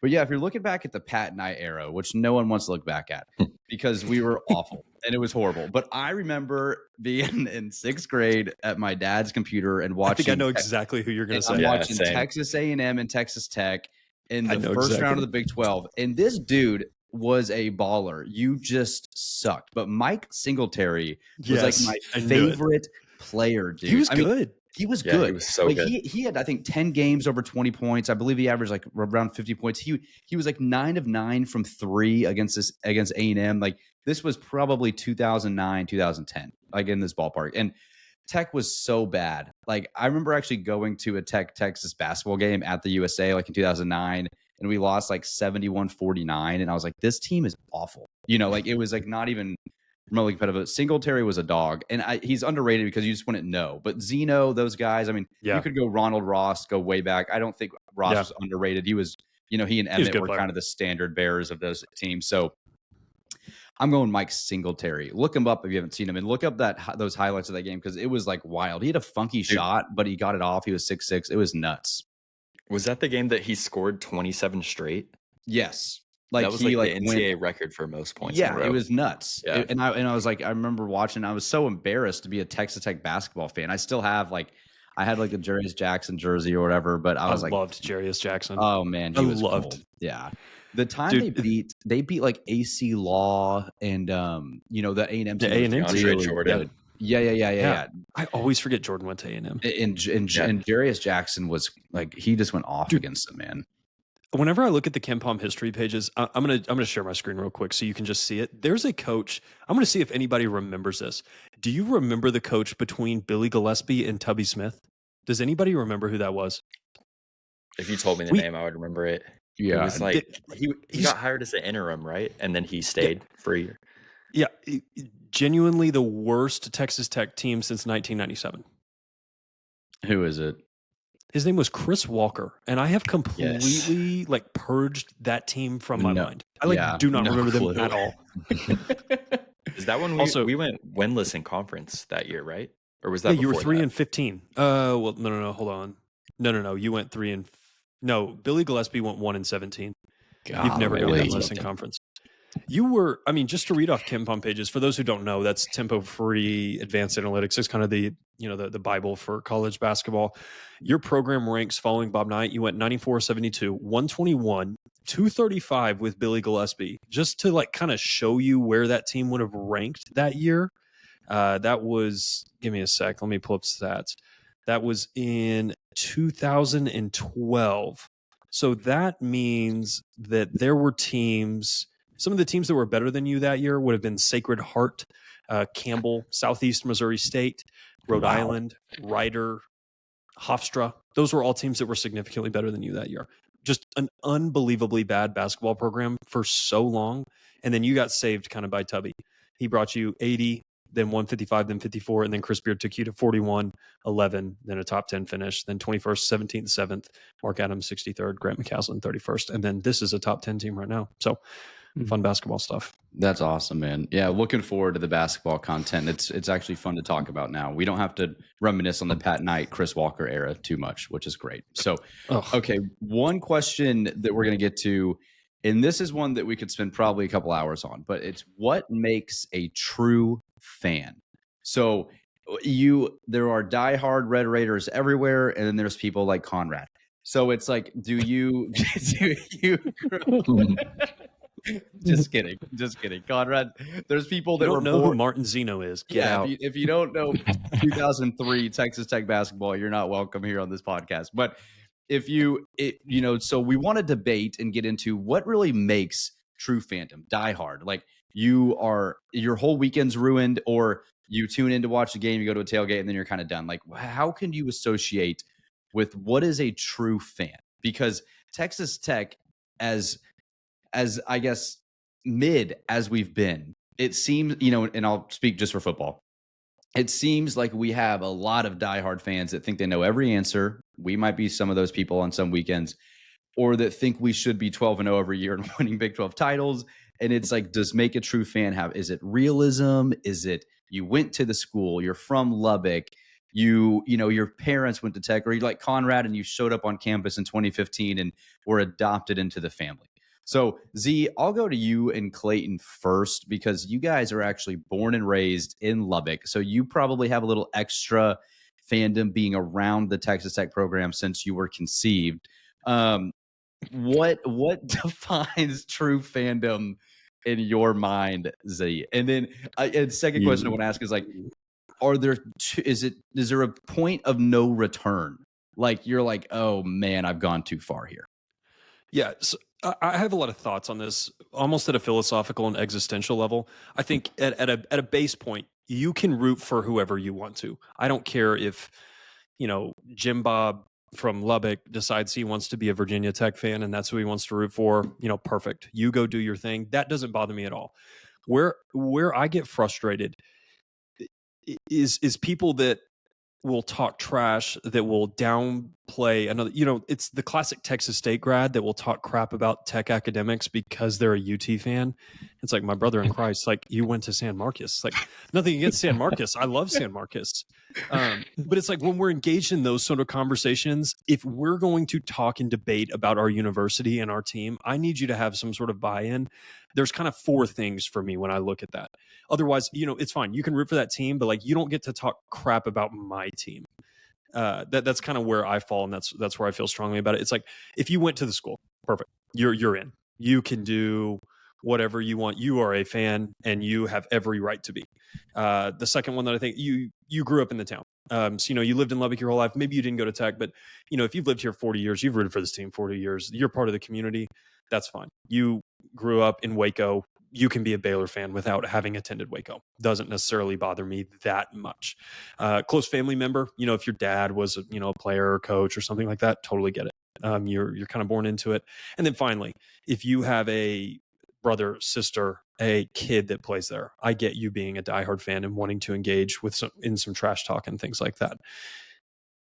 But yeah, if you're looking back at the Pat Knight era, which no one wants to look back at because we were awful and it was horrible. But I remember being in 6th grade at my dad's computer and watching. I think I know exactly who you're going to say. I'm watching Texas A&M and Texas Tech in the first round of the Big 12. And this dude was a baller. You just sucked. But Mike Singletary was like my favorite player, dude. He was good. He was good. He was so good. He had, I think, 10 games over 20 points. I believe he averaged like around 50 points. He was like 9 of 9 from 3 against A&M. Like, this was probably 2009, 2010, like in this ballpark. And Tech was so bad. Like, I remember actually going to a Texas basketball game at the USA like in 2009, and we lost like 71-49. And I was like, this team is awful. Like, it was like not even remotely competitive. Singletary was a dog, and he's underrated because you just wouldn't know. But Zeno, those guys, I mean, you could go Ronald Ross, go way back. I don't think Ross was underrated. He was, he and Emmett were kind of the standard bearers of those teams. So I'm going Mike Singletary. Look him up if you haven't seen him, and look up those highlights of that game, because it was like wild. He had a funky shot, but he got it off. He was 6'6". It was nuts. Was that the game that he scored 27 straight? Yes. Like, that was the NCAA record for most points. Yeah, it was nuts. Yeah. And I was like, I remember watching. I was so embarrassed to be a Texas Tech basketball fan. I still have I had like a Jarius Jackson jersey or whatever, but I loved Jarius Jackson. Oh man, he was loved. Cool. Yeah, the time they beat like AC Law and the A&M team. The A&M really Jordan. Good. Yeah. I always forget Jordan went to A&M. And Jarius Jackson was like, he just went off against them, man. Whenever I look at the KenPom history pages, I'm gonna share my screen real quick so you can just see it. There's a coach. I'm gonna see if anybody remembers this. Do you remember the coach between Billy Gillespie and Tubby Smith? Does anybody remember who that was? If you told me the name, I would remember it. Yeah, it was like he got hired as an interim, right? And then he stayed for a year. Yeah, genuinely the worst Texas Tech team since 1997. Who is it? His name was Chris Walker, and I have completely purged that team from my mind. I do not remember them at all. Is that when we went winless in conference that year, right? Or was that you were 3-15? Well, no, hold on. No. You went 3 no. Billy Gillespie went 1-17. You've never gone winless in conference. You were, just to read off KenPom pages, for those who don't know, that's tempo-free advanced analytics. It's kind of the Bible for college basketball. Your program ranks following Bob Knight. You went 94-72, 121, 235 with Billy Gillespie, just to kind of show you where that team would have ranked that year. That was, give me a sec. Let me pull up stats. That was in 2012. So that means that there were teams. Some of the teams that were better than you that year would have been Sacred Heart, Campbell, Southeast Missouri State, Rhode Island, Rider, Hofstra. Those were all teams that were significantly better than you that year. Just an unbelievably bad basketball program for so long. And then you got saved kind of by Tubby. He brought you 80, then 155, then 54, and then Chris Beard took you to 41, 11, then a top 10 finish, then 21st, 17th, 7th, Mark Adams 63rd, Grant McCaslin 31st, and then this is a top 10 team right now. So fun basketball stuff. That's awesome, man. Yeah, looking forward to the basketball content. It's actually fun to talk about now. We don't have to reminisce on the Pat Knight, Chris Walker era too much, which is great. So, okay, one question that we're going to get to, and this is one that we could spend probably a couple hours on, but it's what makes a true fan? So there are diehard Red Raiders everywhere, and then there's people like Conrad. So it's like, do you Just kidding, Conrad. There's people that don't know who Martin Zeno is. Get out. If you don't know 2003 Texas Tech basketball, you're not welcome here on this podcast. But so we want to debate and get into what really makes true fandom, diehard. Like your whole weekend's ruined, or you tune in to watch the game, you go to a tailgate, and then you're kind of done. Like, how can you associate with what is a true fan? Because Texas Tech, as I guess mid as we've been, it seems, and I'll speak just for football. It seems like we have a lot of diehard fans that think they know every answer. We might be some of those people on some weekends, or that think we should be 12-0 every year and winning Big 12 titles. And it's like, does make a true fan have? Is it realism? Is it you went to the school? You're from Lubbock. Your parents went to Tech, or you like Conrad and you showed up on campus in 2015 and were adopted into the family. So, Z, I'll go to you and Clayton first, because you guys are actually born and raised in Lubbock. So you probably have a little extra fandom being around the Texas Tech program since you were conceived. What defines true fandom in your mind, Z? And then the second question I want to ask is like, is there a point of no return? Like you're like, oh man, I've gone too far here. Yeah, so I have a lot of thoughts on this, almost at a philosophical and existential level. I think at a base point, you can root for whoever you want to. I don't care if, Jim Bob from Lubbock decides he wants to be a Virginia Tech fan and that's who he wants to root for. Perfect. You go do your thing. That doesn't bother me at all. Where I get frustrated is people that will talk trash, that will downplay another, it's the classic Texas State grad that will talk crap about Tech academics because they're a UT fan. It's like, my brother in Christ, like, you went to San Marcos. Like, nothing against San Marcos. I love San Marcos. But it's like, when we're engaged in those sort of conversations, if we're going to talk and debate about our university and our team, I need you to have some sort of buy-in. There's kind of 4 things for me when I look at that. Otherwise, it's fine. You can root for that team, but like, you don't get to talk crap about my team. That's kind of where I fall, and that's where I feel strongly about it. It's like, if you went to the school, perfect. You're in. You can do whatever you want. You are a fan, and you have every right to be. The second one that I think, you grew up in the town. So, you lived in Lubbock your whole life. Maybe you didn't go to Tech, but if you've lived here 40 years, you've rooted for this team 40 years. You're part of the community. That's fine. You grew up in Waco. You can be a Baylor fan without having attended Waco. Doesn't necessarily bother me that much. Close family member, if your dad was a player or coach or something like that, totally get it. You're kind of born into it. And then finally, if you have a brother, sister, a kid that plays there, I get you being a diehard fan and wanting to engage with some trash talk and things like that.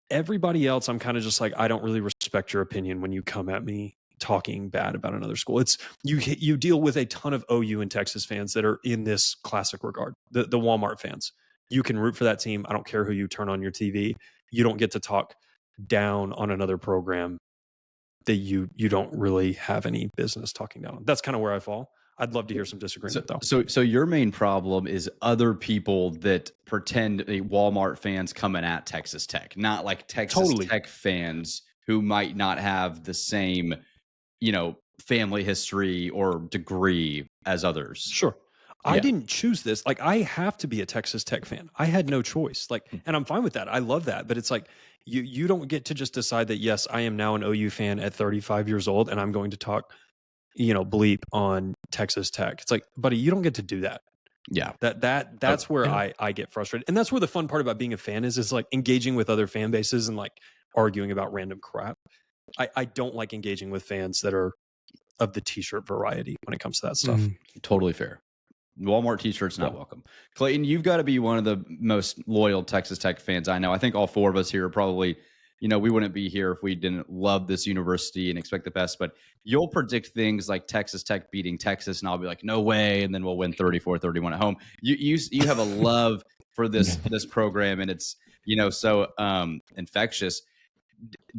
Everybody else, I'm kind of just like, I don't really respect your opinion when you come at me talking bad about another school. It's you deal with a ton of OU and Texas fans that are in this classic regard. The Walmart fans. You can root for that team. I don't care who you turn on your TV. You don't get to talk down on another program that you don't really have any business talking down on. That's kind of where I fall. I'd love to hear some disagreement though. So your main problem is other people that pretend Walmart fans coming at Texas Tech, not like Texas Tech fans who might not have the same family history or degree as others. Sure. I didn't choose this. Like, I have to be a Texas Tech fan. I had no choice. Like, and I'm fine with that. I love that. But it's like, you don't get to just decide that, yes, I am now an OU fan at 35 years old and I'm going to talk, bleep on Texas Tech. It's like, buddy, you don't get to do that. Yeah. That's where I get frustrated. And that's where the fun part about being a fan is like engaging with other fan bases and like arguing about random crap. I don't like engaging with fans that are of the t-shirt variety when it comes to that stuff. Totally fair. Walmart t-shirts not welcome. Clayton, you've got to be one of the most loyal Texas Tech fans I know. I think all 4 of us here are probably, we wouldn't be here if we didn't love this university and expect the best. But you'll predict things like Texas Tech beating Texas, and I'll be like, no way, and then we'll win 34-31 at home. You have a love for this program, and it's so infectious.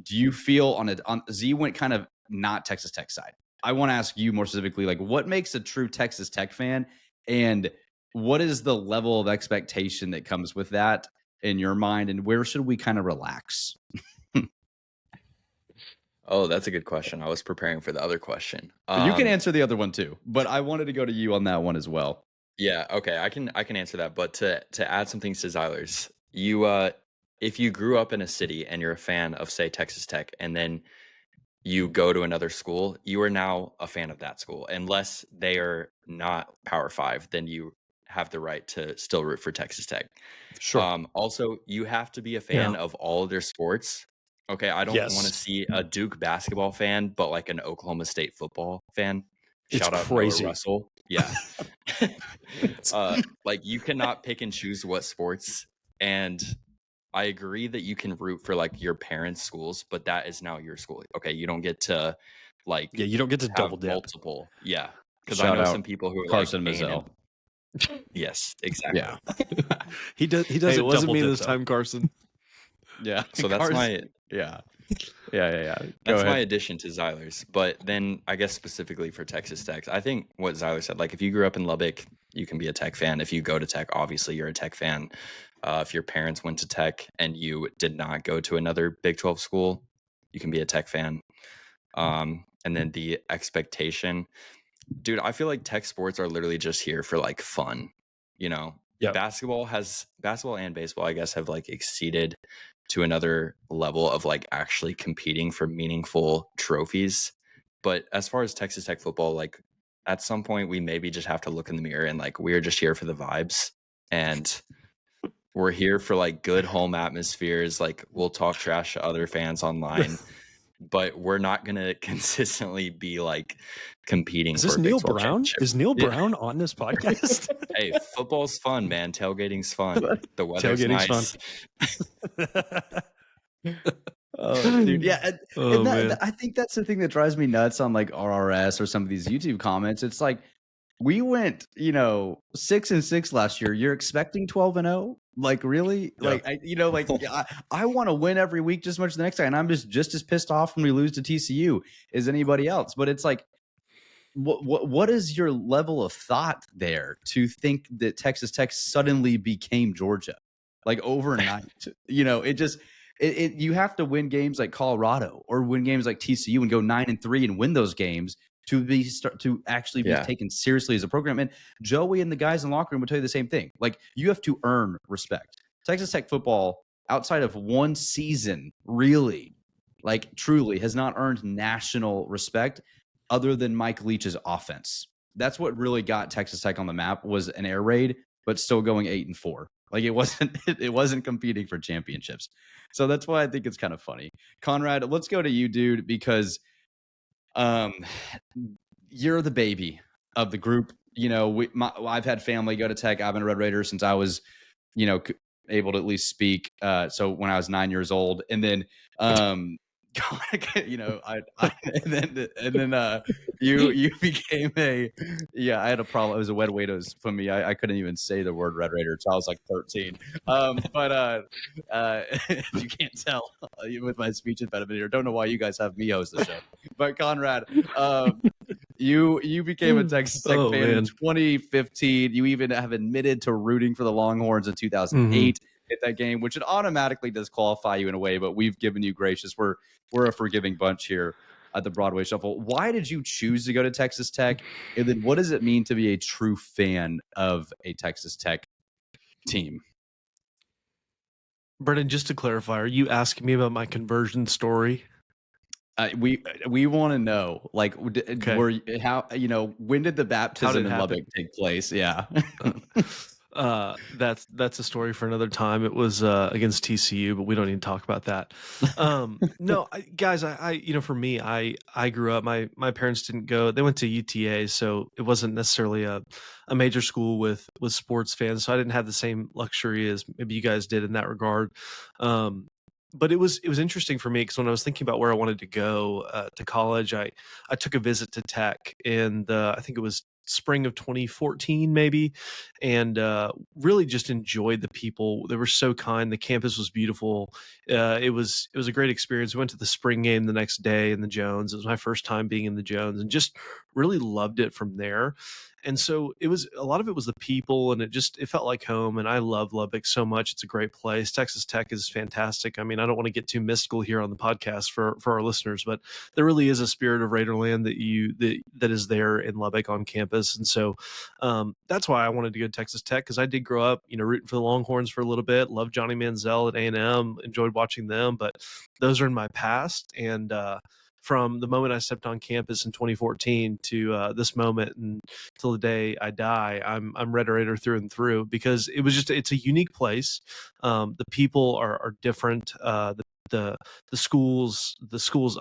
Do you feel on Z went kind of not Texas Tech side? I want to ask you more specifically, like, what makes a true Texas Tech fan, and what is the level of expectation that comes with that in your mind, and where should we kind of relax? Oh, that's a good question. I was preparing for the other question. You can answer the other one too, but I wanted to go to you on that one as well. Yeah, okay, I can answer that. But to add some things to Zyler's, if you grew up in a city and you're a fan of, say, Texas Tech, and then you go to another school, you are now a fan of that school. Unless they are not Power 5, then you have the right to still root for Texas Tech. Sure. Also, you have to be a fan of all of their sports. Okay, I don't want to see a Duke basketball fan, but like an Oklahoma State football fan. Shout out crazy. Noah Russell. Yeah. Like, you cannot pick and choose what sports. And I agree that you can root for like your parents' schools, but that is now your school. Okay, you don't get to you don't get to double dip. Multiple. Yeah. Because I know some people who are Carson like Mizell. Yes, exactly. Yeah. He does Hey, it wasn't me this time, Carson. Yeah. So that's my yeah. That's my addition to Zyler's. But then I guess specifically for Texas Tech, I think what Zyler said, like, if you grew up in Lubbock, you can be a Tech fan. If you go to Tech, obviously you're a Tech fan. If your parents went to Tech and you did not go to another Big 12 school, you can be a Tech fan. And then the expectation, dude, I feel like Tech sports are literally just here for like fun. Basketball and baseball, I guess, have like exceeded to another level of like actually competing for meaningful trophies. But as far as Texas Tech football, like, at some point we maybe just have to look in the mirror and like, we're just here for the vibes, and we're here for like good home atmospheres. Like, we'll talk trash to other fans online, but we're not going to consistently be like competing. Is this for Neil Brown? Is Neil Brown on this podcast? Hey, football's fun, man. Tailgating's fun. The weather's nice. Oh, dude. Yeah. I think that's the thing that drives me nuts on like RRS or some of these YouTube comments. It's like, we went, 6-6 last year. You're expecting 12-0? Like, really? Yeah. Like, I want to win every week just as much as the next time. And I'm just as pissed off when we lose to TCU as anybody else. But it's like, what is your level of thought there to think that Texas Tech suddenly became Georgia, like overnight? You have to win games like Colorado or win games like TCU and go 9-3 and win those games to actually be taken seriously as a program. And Joey and the guys in the locker room would tell you the same thing. Like, you have to earn respect. Texas Tech football, outside of one season, really, like, truly has not earned national respect other than Mike Leach's offense. That's what really got Texas Tech on the map, was an air raid, but still going 8-4. Like, it wasn't competing for championships. So that's why I think it's kind of funny. Conrad, let's go to you, dude, because you're the baby of the group. I've had family go to Tech. I've been a Red Raider since I was, able to at least speak. So when I was 9 years old, and then, you became I had a problem. It was a wet way to put me. I couldn't even say the word Red Raider until I was like 13. You can't tell with my speech impediment here. Don't know why you guys have me host the show. But Conrad, you became a Texas Tech fan in 2015. You even have admitted to rooting for the Longhorns in 2008. At that game, which it automatically disqualify you in a way, but we've given you gracious. We're a forgiving bunch here at the Broadway Shuffle. Why did you choose to go to Texas Tech? And then what does it mean to be a true fan of a Texas Tech team? Brennan, just to clarify, are you asking me about my conversion story? We want to know, like, when did the baptism in Lubbock take place? Yeah. That's a story for another time. It was against TCU, but we don't need to talk about that. No, guys, for me, I grew up. My parents didn't go. They went to UTA, so it wasn't necessarily a major school with sports fans. So I didn't have the same luxury as maybe you guys did in that regard. but it was interesting for me because when I was thinking about where I wanted to go to college, I took a visit to Tech in I think it was spring of 2014 maybe, and really just enjoyed the people. They were so kind. The campus was beautiful. It was a great experience. We went to the spring game the next day in the Jones. It was my first time being in the Jones, and just really loved it from there. And so it was, a lot of it was the people, and it felt like home. And I love Lubbock so much. It's a great place. Texas Tech is fantastic. I mean, I don't want to get too mystical here on the podcast for our listeners, but there really is a spirit of Raiderland that is there in Lubbock on campus. And so that's why I wanted to go to Texas Tech, because I did grow up, rooting for the Longhorns for a little bit. Loved Johnny Manziel at A&M. Enjoyed watching them, but those are in my past. And from the moment I stepped on campus in 2014 to this moment and till the day I die, I'm Red Raider through and through, because it's a unique place. The people are different. The school's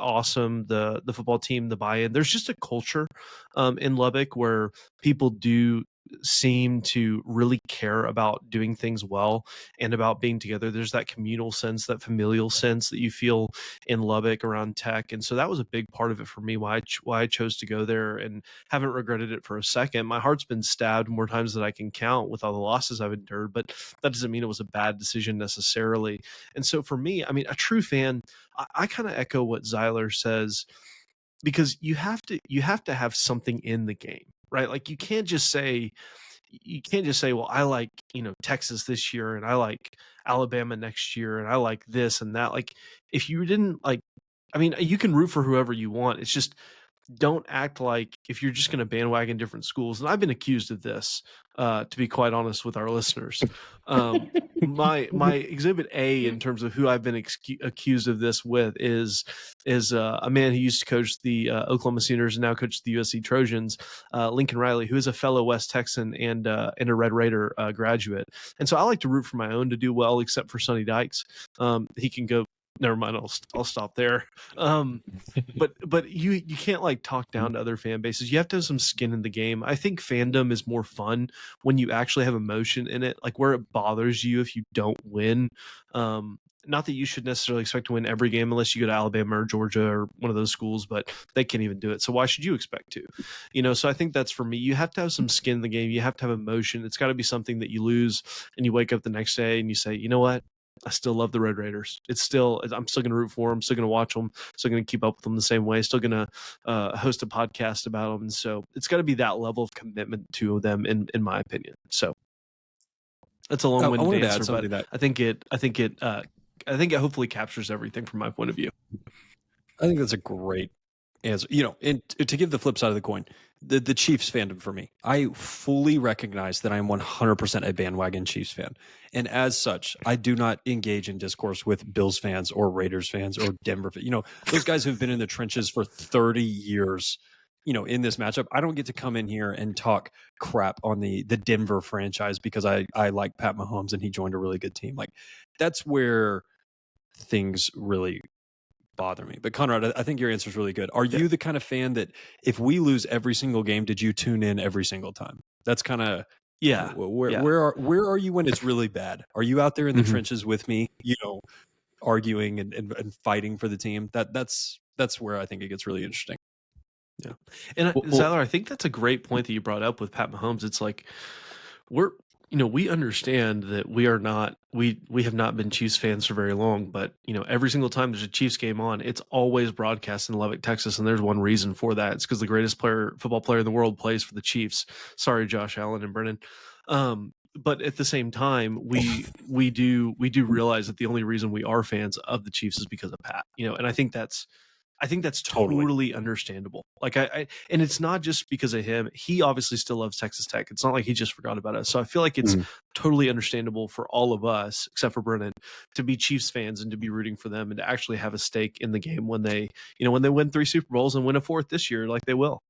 awesome. The football team, the buy-in. There's just a culture in Lubbock where people do seem to really care about doing things well and about being together. There's that communal sense, that familial sense that you feel in Lubbock around Tech. And so that was a big part of it for me, why I chose to go there, and haven't regretted it for a second. My heart's been stabbed more times than I can count with all the losses I've endured, but that doesn't mean it was a bad decision necessarily. And so for me, I mean, a true fan, I kind of echo what Zyler says, because you have to have something in the game, right? Like you can't just say, well, I like, Texas this year, and I like Alabama next year, and I like this and that. Like, if you didn't like, I mean, you can root for whoever you want. It's just, don't act like, if you're just going to bandwagon different schools. And I've been accused of this, to be quite honest with our listeners. My exhibit A in terms of who I've been accused of this with is a man who used to coach the Oklahoma Sooners and now coaches the USC Trojans, Lincoln Riley, who is a fellow West Texan and a Red Raider graduate. And so I like to root for my own to do well, except for Sonny Dykes. He can go. Never mind. I'll stop there. But you can't like talk down to other fan bases. You have to have some skin in the game. I think fandom is more fun when you actually have emotion in it, like where it bothers you if you don't win. Not that you should necessarily expect to win every game unless you go to Alabama or Georgia or one of those schools, but they can't even do it. So why should you expect to? So I think that's for me. You have to have some skin in the game. You have to have emotion. It's got to be something that you lose and you wake up the next day and you say, you know what? I still love the Red Raiders. I'm still going to root for them. Still going to watch them. Still going to keep up with them the same way. Still going to host a podcast about them. And so it's got to be that level of commitment to them, in my opinion. So that's a long-winded answer, but I think it hopefully captures everything from my point of view. I think that's a great answer. And to give the flip side of the coin, the Chiefs fandom for me, I fully recognize that I am 100% a bandwagon Chiefs fan. And as such, I do not engage in discourse with Bills fans or Raiders fans or Denver fans. Those guys who've been in the trenches for 30 years, in this matchup. I don't get to come in here and talk crap on the Denver franchise because I like Pat Mahomes and he joined a really good team. Like, that's where things really bother me. But Conrad, I think your answer is really good. Are you the kind of fan that if we lose every single game, did you tune in every single time? That's kind of where are you when it's really bad? Are you out there in the trenches with me, arguing and fighting for the team? That's where I think it gets really interesting. Yeah. And Zyler, I think that's a great point that you brought up with Pat Mahomes. It's like we understand that we have not been Chiefs fans for very long, but every single time there's a Chiefs game on, it's always broadcast in Lubbock, Texas, and there's one reason for that. It's because the greatest football player in the world plays for the Chiefs. Sorry, Josh Allen and Brennan. But at the same time, we do realize that the only reason we are fans of the Chiefs is because of Pat. And I think that's totally understandable. Like and it's not just because of him. He obviously still loves Texas Tech. It's not like he just forgot about us. So I feel like it's totally understandable for all of us, except for Brennan, to be Chiefs fans and to be rooting for them and to actually have a stake in the game when they win 3 Super Bowls and win a 4th this year, like they will.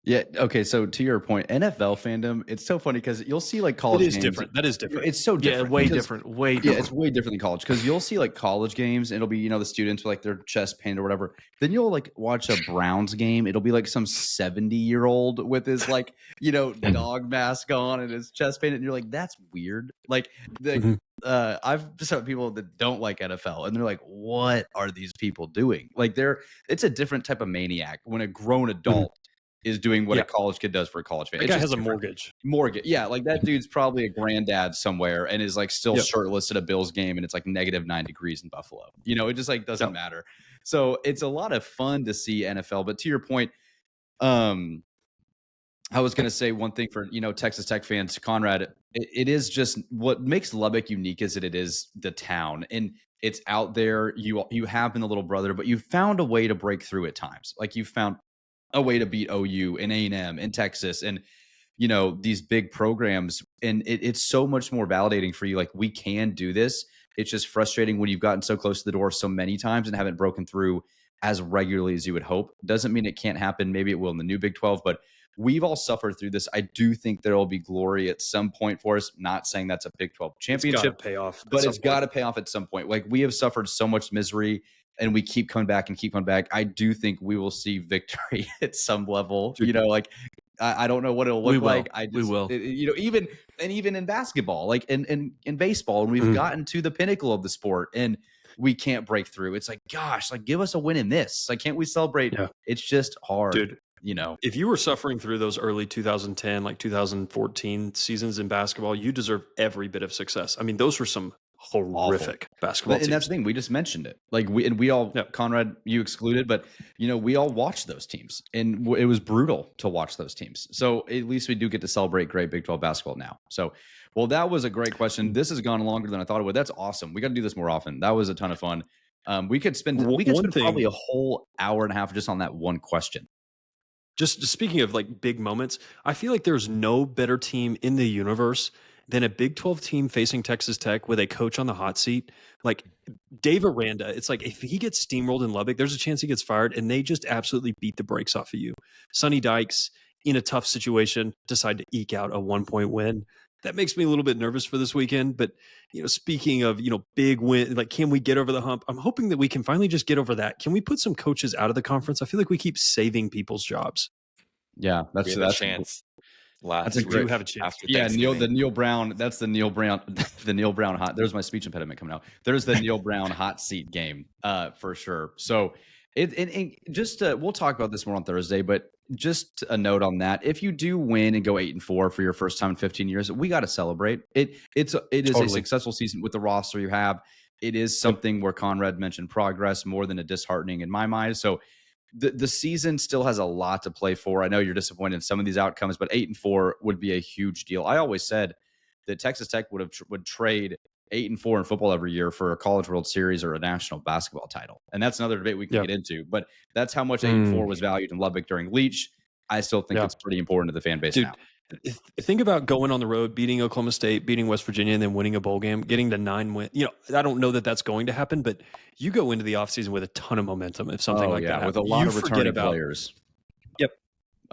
Yeah. Okay. So to your point, NFL fandom, it's so funny because you'll see like It college is games. different. That is different. It's so Yeah, different. way because- different. Way Yeah, different. it's way different than college because you'll see like college games. And it'll be the students with like their chest painted or whatever. Then you'll like watch a Browns game. It'll be like some 70-year-old with his like dog mask on and his chest painted. And you're like, that's weird. Like Mhm. I've just had people that don't like NFL and they're like, what are these people doing? Like it's a different type of maniac when a grown adult is doing what a Yeah. college kid does for a college fan. That It's guy just has a different. mortgage. Yeah, like that dude's probably a granddad somewhere and is like still Yep. shirtless at a Bills game and it's like -9 degrees in Buffalo. It just like doesn't Yep. matter. So it's a lot of fun to see NFL. But to your point, um, I was going to say one thing for Texas Tech fans, Conrad. It is just what makes Lubbock unique is that it is the town and it's out there. You have been the little brother, but you found a way to break through at times. Like you found a way to beat OU and A&M and Texas and these big programs, and it's so much more validating for you. Like we can do this. It's just frustrating when you've gotten so close to the door so many times and haven't broken through as regularly as you would hope. Doesn't mean it can't happen. Maybe it will in the new Big 12, but we've all suffered through this. I do think there will be glory at some point for us. Not saying that's a Big 12 championship, pay off, but it's got to pay off at some point. Like we have suffered so much misery and we keep coming back and keep coming back. I do think we will see victory at some level. Like I don't know what it'll look like. We will. Even in basketball, like in baseball, and we've gotten to the pinnacle of the sport and we can't break through. It's like, gosh, like give us a win in this. Like, can't we celebrate? Yeah. It's just hard. Dude, if you were suffering through those early 2010, like 2014 seasons in basketball, you deserve every bit of success. I mean, those were some horrific basketball teams. And that's the thing. We just mentioned it. Like we all, Conrad, you excluded, but we all watched those teams and it was brutal to watch those teams. So at least we do get to celebrate great Big 12 basketball now. So, well, that was a great question. This has gone longer than I thought it would. That's awesome. We got to do this more often. That was a ton of fun. We could spend probably a whole hour and a half just on that one question. Just speaking of like big moments, I feel like there's no better team in the universe than a Big 12 team facing Texas Tech with a coach on the hot seat. Like Dave Aranda, it's like if he gets steamrolled in Lubbock, there's a chance he gets fired, and they just absolutely beat the brakes off of you. Sonny Dykes, in a tough situation, decide to eke out a 1-point win. That makes me a little bit nervous for this weekend. But, speaking of, big win, like, can we get over the hump? I'm hoping that we can finally just get over that. Can we put some coaches out of the conference? I feel like we keep saving people's jobs. Yeah, that's a chance. That's a great, have a chance. Yeah, the Neil Brown. That's the Neil Brown. The Neil Brown hot. There's my speech impediment coming out. There's the Neil Brown hot seat game, for sure. So, we'll talk about this more on Thursday. But just a note on that: if you do win and go 8-4 for your first time in 15 years, we got to celebrate. It is a successful season with the roster you have. It is something where Conrad mentioned progress more than a disheartening in my mind. So. The season still has a lot to play for. I know you're disappointed in some of these outcomes, but 8-4 would be a huge deal. I always said that Texas Tech would trade 8-4 in football every year for a College World Series or a national basketball title, and that's another debate we can get into. But that's how much 8-4 was valued in Lubbock during Leach. I still think it's pretty important to the fan base now. Think about going on the road, beating Oklahoma State, beating West Virginia, and then winning a bowl game, getting to 9 wins. I don't know that that's going to happen, but you go into the offseason with a ton of momentum if something like that happens. With a lot of returning players. Yep.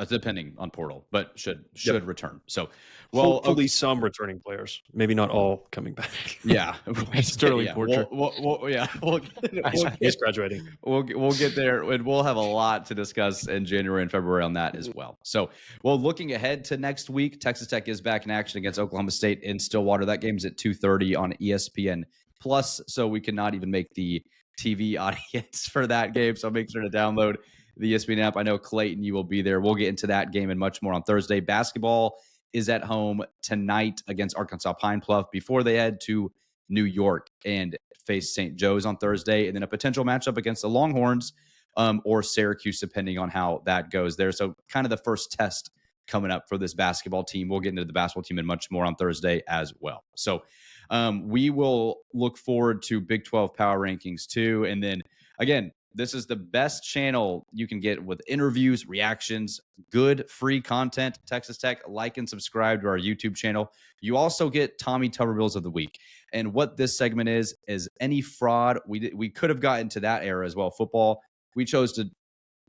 Depending on portal, but should return. So, hopefully some returning players, maybe not all coming back. Yeah, Sterling Porter. He's graduating. We'll get there, and we'll have a lot to discuss in January and February on that as well. So, looking ahead to next week, Texas Tech is back in action against Oklahoma State in Stillwater. That game's at 2:30 on ESPN Plus. So we cannot even make the TV audience for that game. So make sure to download the ESPN app. I know Clayton, you will be there. We'll get into that game and much more on Thursday. Basketball is at home tonight against Arkansas Pine Bluff before they head to New York and face St. Joe's on Thursday, and then a potential matchup against the Longhorns or Syracuse, depending on how that goes there. So kind of the first test coming up for this basketball team. We'll get into the basketball team and much more on Thursday as well. So we will look forward to Big 12 power rankings too. And then again, this is the best channel you can get with interviews, reactions, good free content. Texas Tech, like and subscribe to our YouTube channel. You also get Tommy Tubervilles of the Week. And what this segment is any fraud. We could have gotten to that era as well, football. We chose to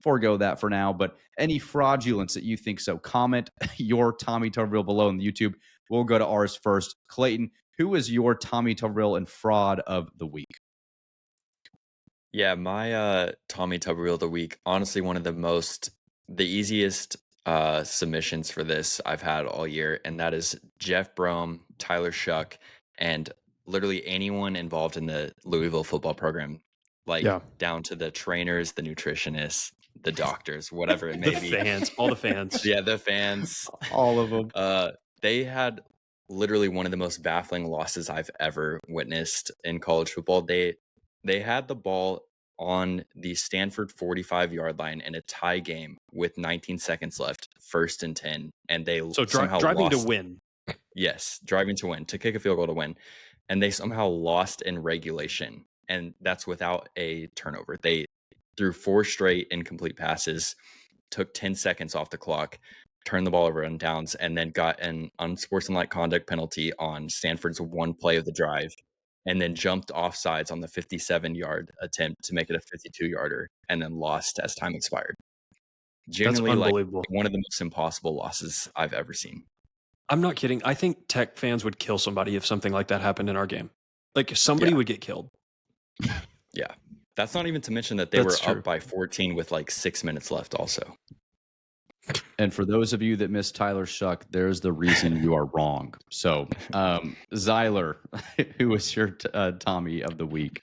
forego that for now. But any fraudulence that you think so, comment your Tommy Tuberville below in the YouTube. We'll go to ours first. Clayton, who is your Tommy Tuberville and fraud of the week? Yeah, my Tommy Tuberville of the week, honestly, one of the easiest submissions for this I've had all year, and that is Jeff Brom, Tyler Shuck, and literally anyone involved in the Louisville football program, like down to the trainers, the nutritionists, the doctors, whatever it may be. Fans, all the fans. Yeah, the fans. All of them. They had literally one of the most baffling losses I've ever witnessed in college football. They had the ball on the Stanford 45-yard line in a tie game with 19 seconds left, 1st and 10, and they somehow driving lost. To win. Yes, driving to win, to kick a field goal to win, and they somehow lost in regulation, and that's without a turnover. They threw 4 straight incomplete passes, took 10 seconds off the clock, turned the ball over on downs, and then got an unsportsmanlike conduct penalty on Stanford's one play of the drive, and then jumped offsides on the 57-yard attempt to make it a 52-yarder, and then lost as time expired. Genuinely, that's unbelievable. One of the most impossible losses I've ever seen. I'm not kidding. I think Tech fans would kill somebody if something like that happened in our game. Like somebody would get killed. Yeah. That's not even to mention that they were up by 14 with like 6 minutes left also. And for those of you that missed Tyler Shuck, there's the reason you are wrong. So, Zyler, who was your Tommy of the week?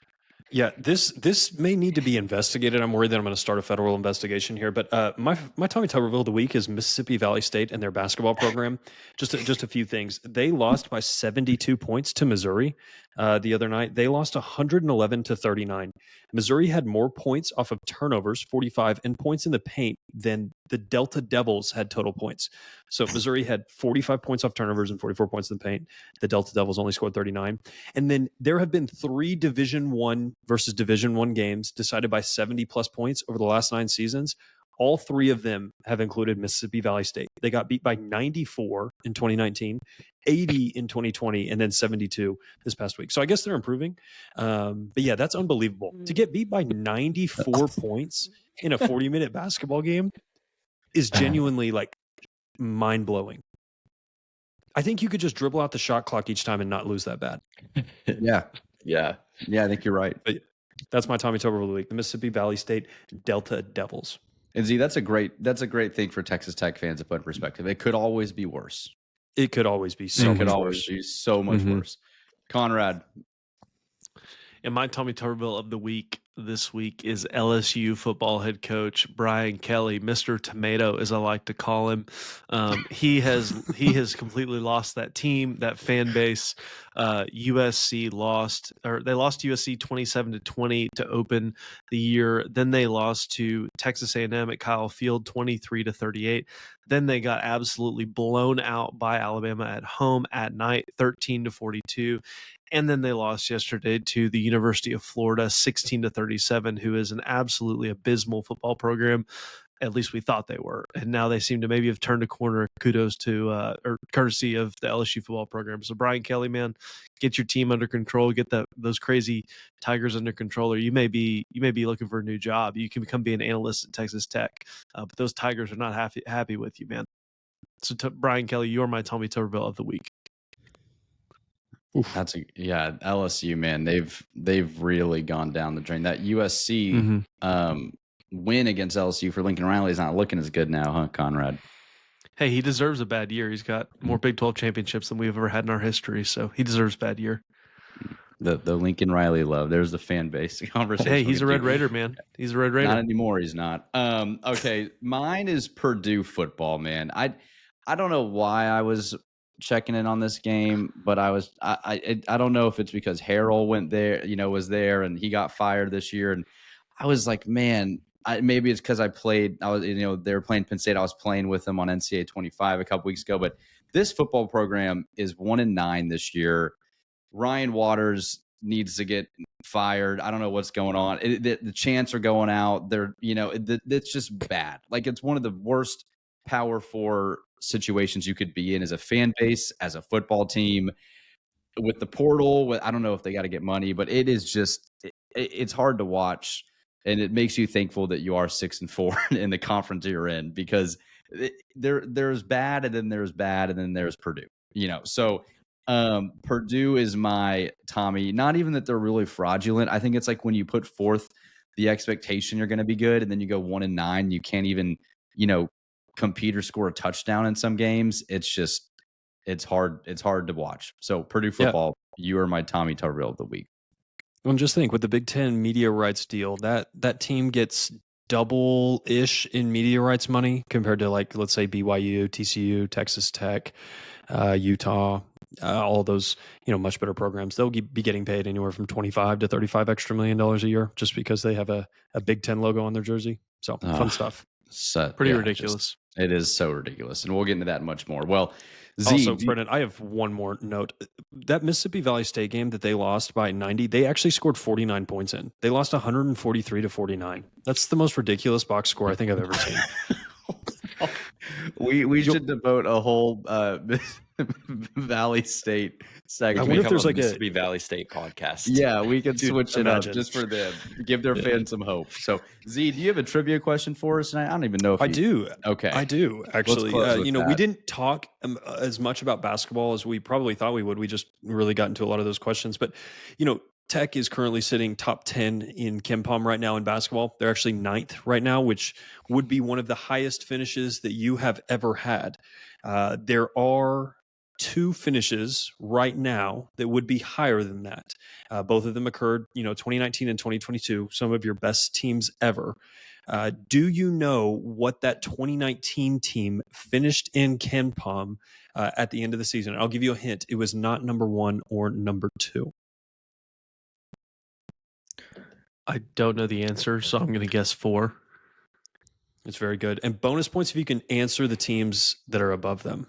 Yeah, this may need to be investigated. I'm worried that I'm going to start a federal investigation here. But my Tommy Tuberville of the week is Mississippi Valley State and their basketball program. Just a few things. They lost by 72 points to Missouri the other night. They lost 111-39. Missouri had more points off of turnovers, 45, and points in the paint than the Delta Devils had total points. So Missouri had 45 points off turnovers and 44 points in the paint. The Delta Devils only scored 39. And then there have been 3 Division I versus Division I games decided by 70-plus points over the last 9 seasons. All 3 of them have included Mississippi Valley State. They got beat by 94 in 2019, 80 in 2020, and then 72 this past week. So I guess they're improving. But yeah, that's unbelievable. To get beat by 94 points in a 40-minute basketball game is genuinely like mind-blowing. I think you could just dribble out the shot clock each time and not lose that bad. Yeah. Yeah. Yeah, I think you're right. But that's my Tommy Tuberville of the week, the Mississippi Valley State Delta Devils. And Z, that's a great thing for Texas Tech fans to put in perspective. It could always be worse. It could always be so much worse. Conrad. And my Tommy Tuberville of the week this week is LSU football head coach Brian Kelly, Mr. Tomato, as I like to call him. He has completely lost that team, that fan base. USC lost USC 27-20 to open the year. Then they lost to Texas A&M at Kyle Field 23-38. Then they got absolutely blown out by Alabama at home at night 13-42. And then they lost yesterday to the University of Florida 16-37, who is an absolutely abysmal football program. At least we thought they were. And now they seem to maybe have turned a corner. Kudos to or courtesy of the LSU football program. So Brian Kelly, man, get your team under control. Get those crazy Tigers under control. Or you may be looking for a new job. You can be an analyst at Texas Tech. But those Tigers are not happy with you, man. So Brian Kelly, you're my Tommy Tuberville of the week. Oof. LSU, man, they've really gone down the drain. That USC win against LSU for Lincoln Riley is not looking as good now, huh, Conrad? Hey, he deserves a bad year. He's got more Big 12 championships than we've ever had in our history, so he deserves a bad year. The Lincoln Riley love. There's the fan base conversation. Hey, he's a Red Raider, man. He's a Red Raider. Not anymore. He's not. Okay, mine is Purdue football, man. I don't know why I was checking in on this game, but I don't know if it's because Harrell was there and he got fired this year, and I was like, man, maybe it's because they were playing Penn State. I was playing with them on NCAA 25 a couple weeks ago, but this football program is 1-9 this year. Ryan Waters needs to get fired. I don't know what's going on. The chants are going out. It's just bad. Like, it's one of the worst Power 4 situations you could be in as a fan base, as a football team, with the portal. I don't know if they got to get money, but it is just it's hard to watch and it makes you thankful that you are 6-4 in the conference you're in, because there's bad, and then there's bad, and then there's Purdue. So Purdue is my Tommy. Not even that they're really fraudulent. I think it's like when you put forth the expectation you're going to be good, and then you go 1-9, you can't even compete or score a touchdown in some games. It's hard to watch. So Purdue football, you are my Tommy Tuberville of the week. Well, just think, with the Big Ten media rights deal, that team gets double-ish in media rights money compared to, like, let's say BYU, TCU, Texas Tech, Utah, all those, much better programs. They'll be getting paid anywhere from $25 to $35 extra million a year just because they have a Big Ten logo on their jersey. So fun stuff. Pretty ridiculous. It is so ridiculous. And we'll get into that much more. Well, also, Brennan, I have one more note. That Mississippi Valley State game that they lost by 90, they actually scored 49 points in. They lost 143 to 49. That's the most ridiculous box score I think I've ever seen. we should devote a whole Valley State segment. I wonder if there's like a Mississippi Valley State podcast. Yeah, we could switch it up just for them, give their fans some hope. So, Z, do you have a trivia question for us tonight? I don't even know if I do. Okay, I do actually. We didn't talk as much about basketball as we probably thought we would. We just really got into a lot of those questions, but Tech is currently sitting top 10 in KenPom right now in basketball. They're actually 9th right now, which would be one of the highest finishes that you have ever had. There are 2 finishes right now that would be higher than that. Both of them occurred, 2019 and 2022, some of your best teams ever. Do you know what that 2019 team finished in KenPom at the end of the season? I'll give you a hint. It was not number 1 or number 2. I don't know the answer, so I'm going to guess 4. It's very good. And bonus points if you can answer the teams that are above them.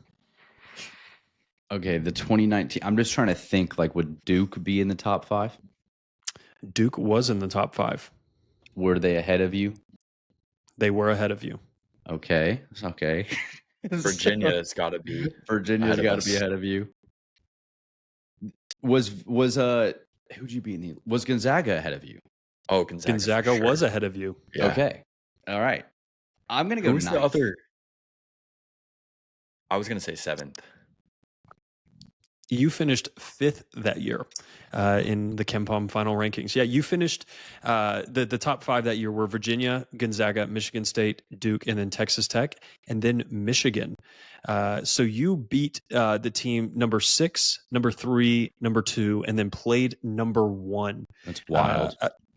Okay, the 2019. I'm just trying to think, like, would Duke be in the top 5? Duke was in the top 5. Were they ahead of you? They were ahead of you. Okay. Virginia's got to be. Virginia's got to be ahead of you. Was who'd you be in the? Was Gonzaga ahead of you? Oh, Gonzaga was ahead of you. Yeah. Okay. All right. I'm gonna go. Who's the other? I was gonna say 7th. You finished 5th that year in the KenPom final rankings. Yeah, you finished the top 5 that year were Virginia, Gonzaga, Michigan State, Duke, and then Texas Tech, and then Michigan. So you beat the team number 6, number 3, number 2, and then played number 1. That's wild.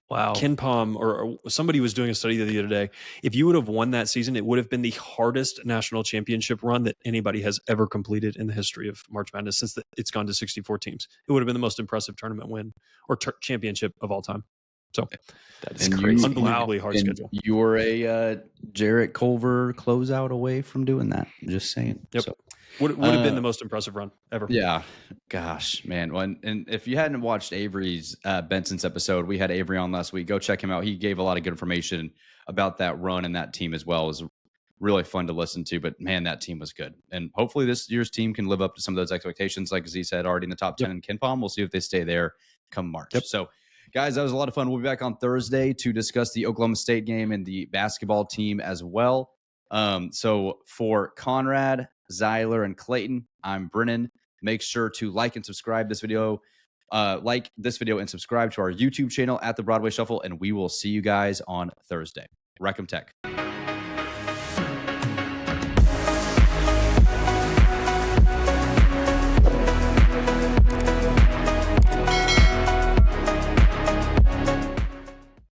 Wow. KenPom, or somebody was doing a study the other day. If you would have won that season, it would have been the hardest national championship run that anybody has ever completed in the history of March Madness since it's gone to 64 teams. It would have been the most impressive tournament win or championship of all time. So that is crazy. Unbelievably hard schedule. You were a Jarrett Culver closeout away from doing that. Just saying. Yep. So, would have been the most impressive run ever. Yeah. Gosh, man. And if you hadn't watched Avery's Benson's episode, we had Avery on last week. Go check him out. He gave a lot of good information about that run and that team as well. It was really fun to listen to. But man, that team was good. And hopefully this year's team can live up to some of those expectations. Like Z said, already in the top 10 in KenPom. We'll see if they stay there come March. Yep. So, guys, that was a lot of fun. We'll be back on Thursday to discuss the Oklahoma State game and the basketball team as well. So for Conrad, Zyler, and Clayton, I'm Brennan. Make sure to like and subscribe this video. Like this video and subscribe to our YouTube channel at the Broadway Shuffle, and we will see you guys on Thursday. Wreck 'em Tech.